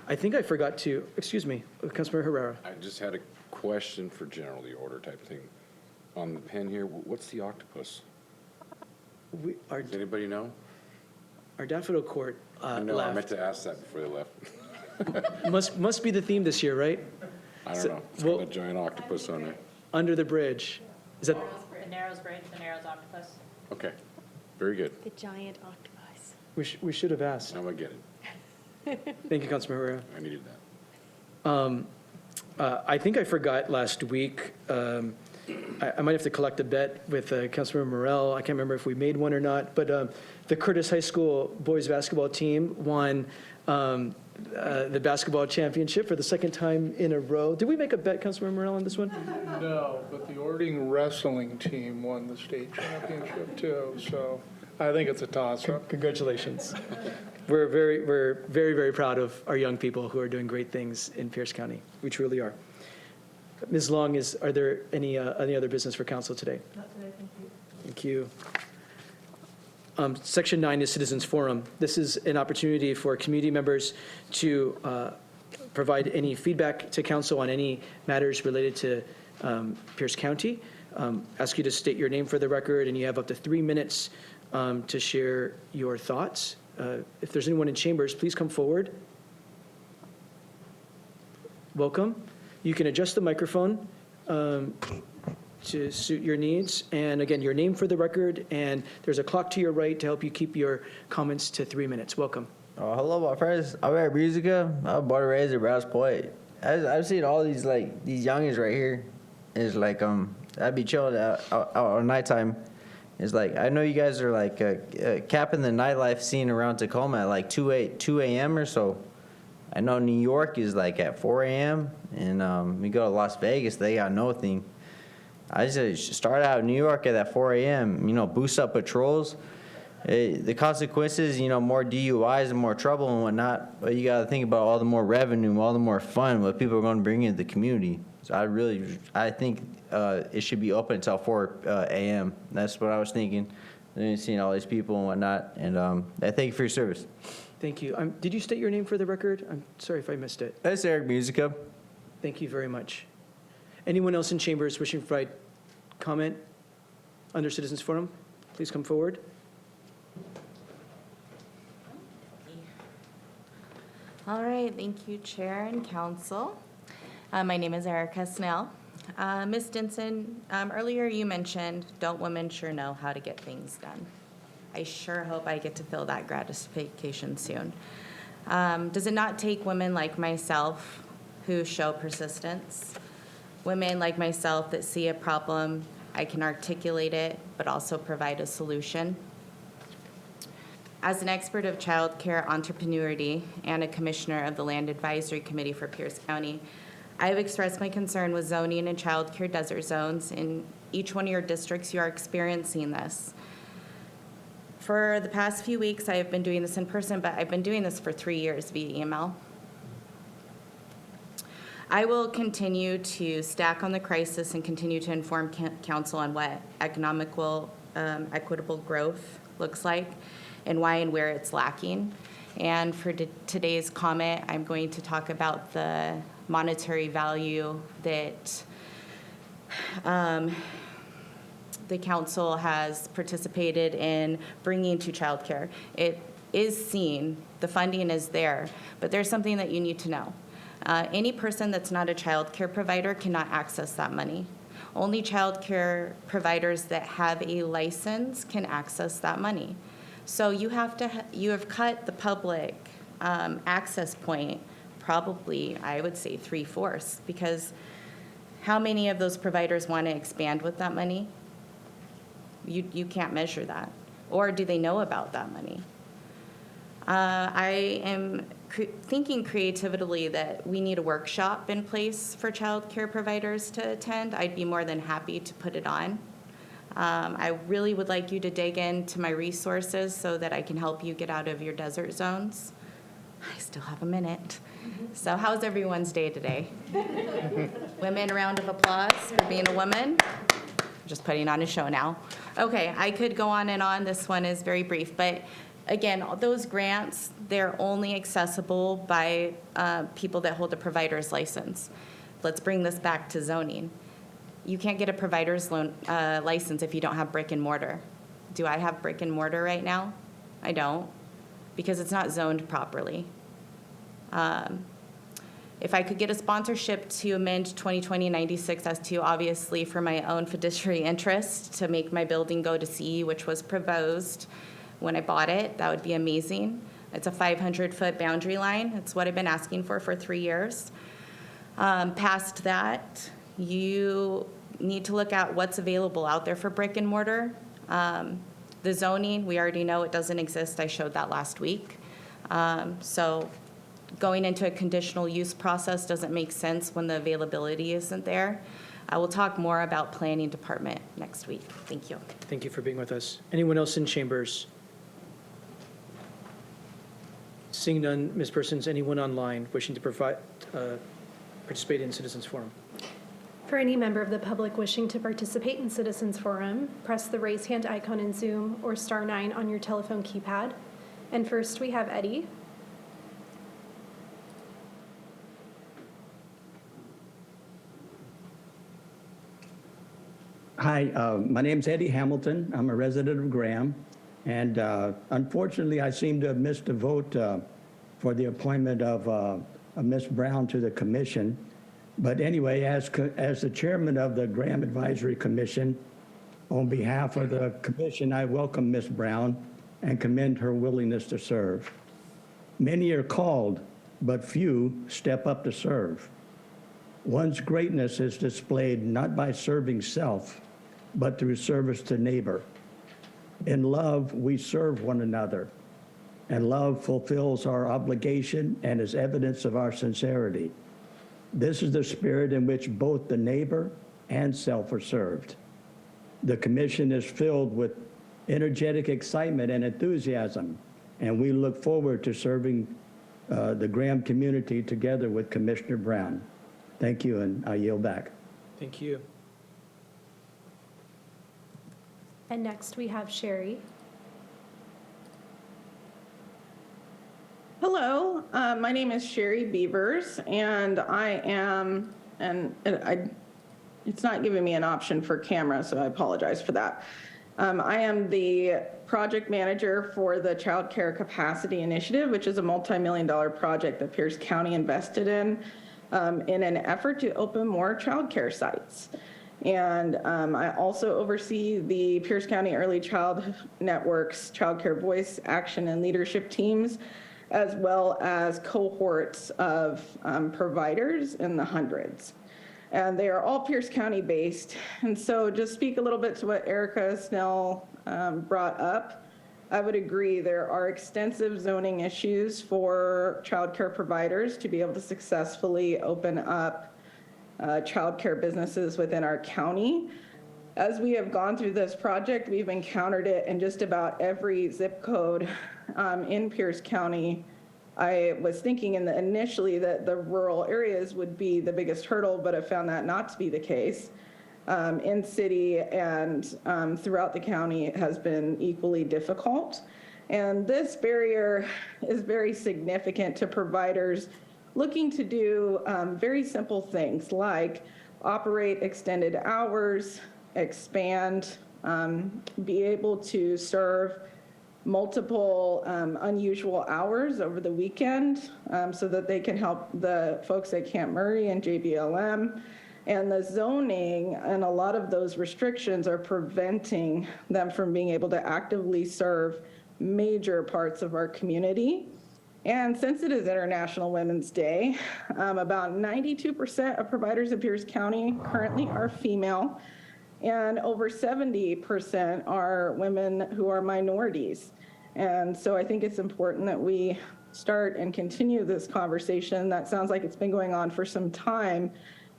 I think I forgot to, excuse me, Councilmember Herrera. I just had a question for generally order type of thing. On the pen here, what's the octopus? Does anybody know? Our Daffodil Court No, left. I meant to ask that before they left. must be the theme this year, right? I don't know. It's got a giant octopus on there. Under the bridge. Is that? The Narrows Bridge, the Narrows Octopus. Okay, very good. The giant octopus. We should have asked. Now I get it. Thank you, Councilmember Herrera. I needed that. I think I forgot last week. I might have to collect a bet with Councilmember Morell. I can't remember if we made one or not, but the Curtis High School boys basketball team won the basketball championship for the second time in a row. Did we make a bet, Councilmember Morell, on this one? No, but the Ording wrestling team won the state championship too, so I think it's a toss-up. Congratulations. We're very, very proud of our young people who are doing great things in Pierce County. We truly are. Ms. Long, are there any other business for council today? Not today, thank you. Thank you. Section 9 is Citizens Forum. This is an opportunity for community members to provide any feedback to council on any matters related to Pierce County. Ask you to state your name for the record, and you have up to 3 minutes to share your thoughts. If there's anyone in chambers, please come forward. Welcome. You can adjust the microphone to suit your needs. And again, your name for the record, and there's a clock to your right to help you keep your comments to 3 minutes. Welcome. Hello, my friends. I'm at Musica. I'm born and raised in Browns Point. I've seen all these these youngins right here. It's like I'd be chilling out on nighttime. It's like I know you guys are capping the nightlife scene around Tacoma at like 2 a.m. or so. I know New York is like at 4 a.m. and we go to Las Vegas. They got nothing. I just start out in New York at that 4 a.m. Boost up patrols. The consequences, more DUIs and more trouble and whatnot. But you got to think about all the more revenue, all the more fun, what people are going to bring into the community. So I think it should be open until 4 a.m. That's what I was thinking. And seeing all these people and whatnot. And I thank you for your service. Thank you. Did you state your name for the record? I'm sorry if I missed it. That's Eric Musica. Thank you very much. Anyone else in chambers wishing to provide comment under Citizens Forum? Please come forward. All right, thank you, Chair and Council. My name is Erica Snell. Ms. Stinson, earlier you mentioned, don't women sure know how to get things done? I sure hope I get to feel that gratification soon. Does it not take women like myself who show persistence? Women like myself that see a problem, I can articulate it, but also provide a solution. As an expert of childcare entrepreneurship and a commissioner of the Land Advisory Committee for Pierce County, I have expressed my concern with zoning and childcare desert zones. In each one of your districts, you are experiencing this. For the past few weeks, I have been doing this in person, but I've been doing this for 3 years via email. I will continue to stack on the crisis and continue to inform council on what economical, equitable growth looks like and why and where it's lacking. And for today's comment, I'm going to talk about the monetary value that the council has participated in bringing to childcare. It is seen, the funding is there, but there's something that you need to know. Any person that's not a childcare provider cannot access that money. Only childcare providers that have a license can access that money. So you have cut the public access point probably, I would say, 3/4, because how many of those providers want to expand with that money? You can't measure that. Or do they know about that money? I am thinking creatively that we need a workshop in place for child care providers to attend. I'd be more than happy to put it on. I really would like you to dig into my resources so that I can help you get out of your desert zones. I still have a minute. So how's everyone's day today? Women, a round of applause for being a woman. Just putting on a show now. Okay, I could go on and on. This one is very brief. But again, those grants, they're only accessible by people that hold a provider's license. Let's bring this back to zoning. You can't get a provider's license if you don't have brick and mortar. Do I have brick and mortar right now? I don't, because it's not zoned properly. If I could get a sponsorship to amend 2020-96 as to, obviously, for my own fiduciary interest to make my building go to CE, which was proposed when I bought it, that would be amazing. It's a 500-foot boundary line. It's what I've been asking for 3 years. Past that, you need to look at what's available out there for brick and mortar. The zoning, we already know it doesn't exist. I showed that last week. So going into a conditional use process doesn't make sense when the availability isn't there. I will talk more about planning department next week. Thank you. Thank you for being with us. Anyone else in chambers? Seeing none, Ms. Persons, anyone online wishing to participate in Citizens Forum? For any member of the public wishing to participate in Citizens Forum, press the raise hand icon in Zoom or *9 on your telephone keypad. And first we have Eddie. Hi, my name's Eddie Hamilton. I'm a resident of Graham. And unfortunately, I seem to have missed a vote for the appointment of Ms. Brown to the commission. But anyway, as the chairman of the Graham Advisory Commission, on behalf of the commission, I welcome Ms. Brown and commend her willingness to serve. Many are called, but few step up to serve. One's greatness is displayed not by serving self, but through service to neighbor. In love, we serve one another, and love fulfills our obligation and is evidence of our sincerity. This is the spirit in which both the neighbor and self are served. The commission is filled with energetic excitement and enthusiasm, and we look forward to serving the Graham community together with Commissioner Brown. Thank you, and I yield back. Thank you. And next we have Sherry. Hello, my name is Sherry Beavers, and I am, it's not giving me an option for camera, so I apologize for that. I am the project manager for the Child Care Capacity Initiative, which is a multi-million-dollar project that Pierce County invested in an effort to open more child care sites. And I also oversee the Pierce County Early Child Network's Child Care Voice Action and Leadership teams, as well as cohorts of providers in the hundreds. And they are all Pierce County based. And so just speak a little bit to what Erica Snell brought up. I would agree there are extensive zoning issues for childcare providers to be able to successfully open up childcare businesses within our county. As we have gone through this project, we've encountered it in just about every zip code in Pierce County. I was thinking initially that the rural areas would be the biggest hurdle, but I found that not to be the case. In city and throughout the county, it has been equally difficult. And this barrier is very significant to providers looking to do very simple things like operate extended hours, expand, be able to serve multiple unusual hours over the weekend so that they can help the folks at Camp Murray and JBLM. And the zoning and a lot of those restrictions are preventing them from being able to actively serve major parts of our community. And since it is International Women's Day, about 92% of providers in Pierce County currently are female, and over 70% are women who are minorities. And so I think it's important that we start and continue this conversation. That sounds like it's been going on for some time,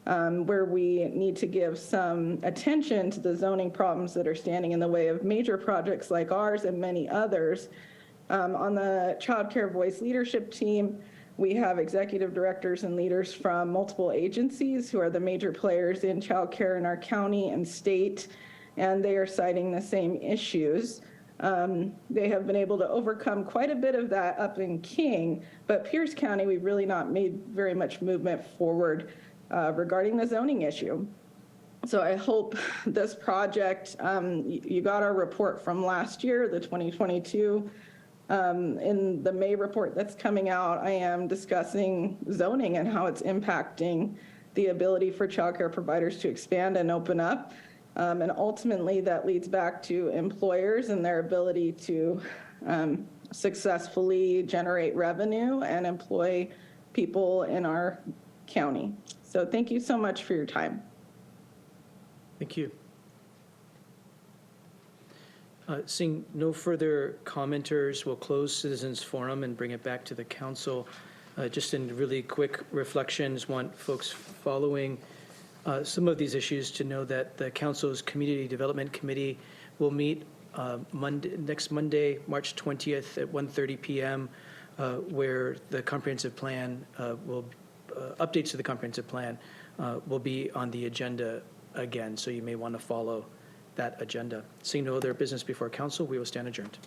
where we need to give some attention to the zoning problems that are standing in the way of major projects like ours and many others. On the Child Care Voice Leadership team, we have executive directors and leaders from multiple agencies who are the major players in child care in our county and state, and they are citing the same issues. They have been able to overcome quite a bit of that up in King, but Pierce County, we've really not made very much movement forward regarding the zoning issue. So I hope this project, you got our report from last year, the 2022. In the May report that's coming out, I am discussing zoning and how it's impacting the ability for childcare providers to expand and open up. And ultimately, that leads back to employers and their ability to successfully generate revenue and employ people in our county. So thank you so much for your time. Thank you. Seeing no further commenters, we'll close Citizens Forum and bring it back to the council. Just in really quick reflections, want folks following some of these issues to know that the council's Community Development Committee will meet next Monday, March 20th at 1:30 p.m., where the comprehensive plan updates to the comprehensive plan will be on the agenda again, so you may want to follow that agenda. Seeing no other business before council, we will stand adjourned.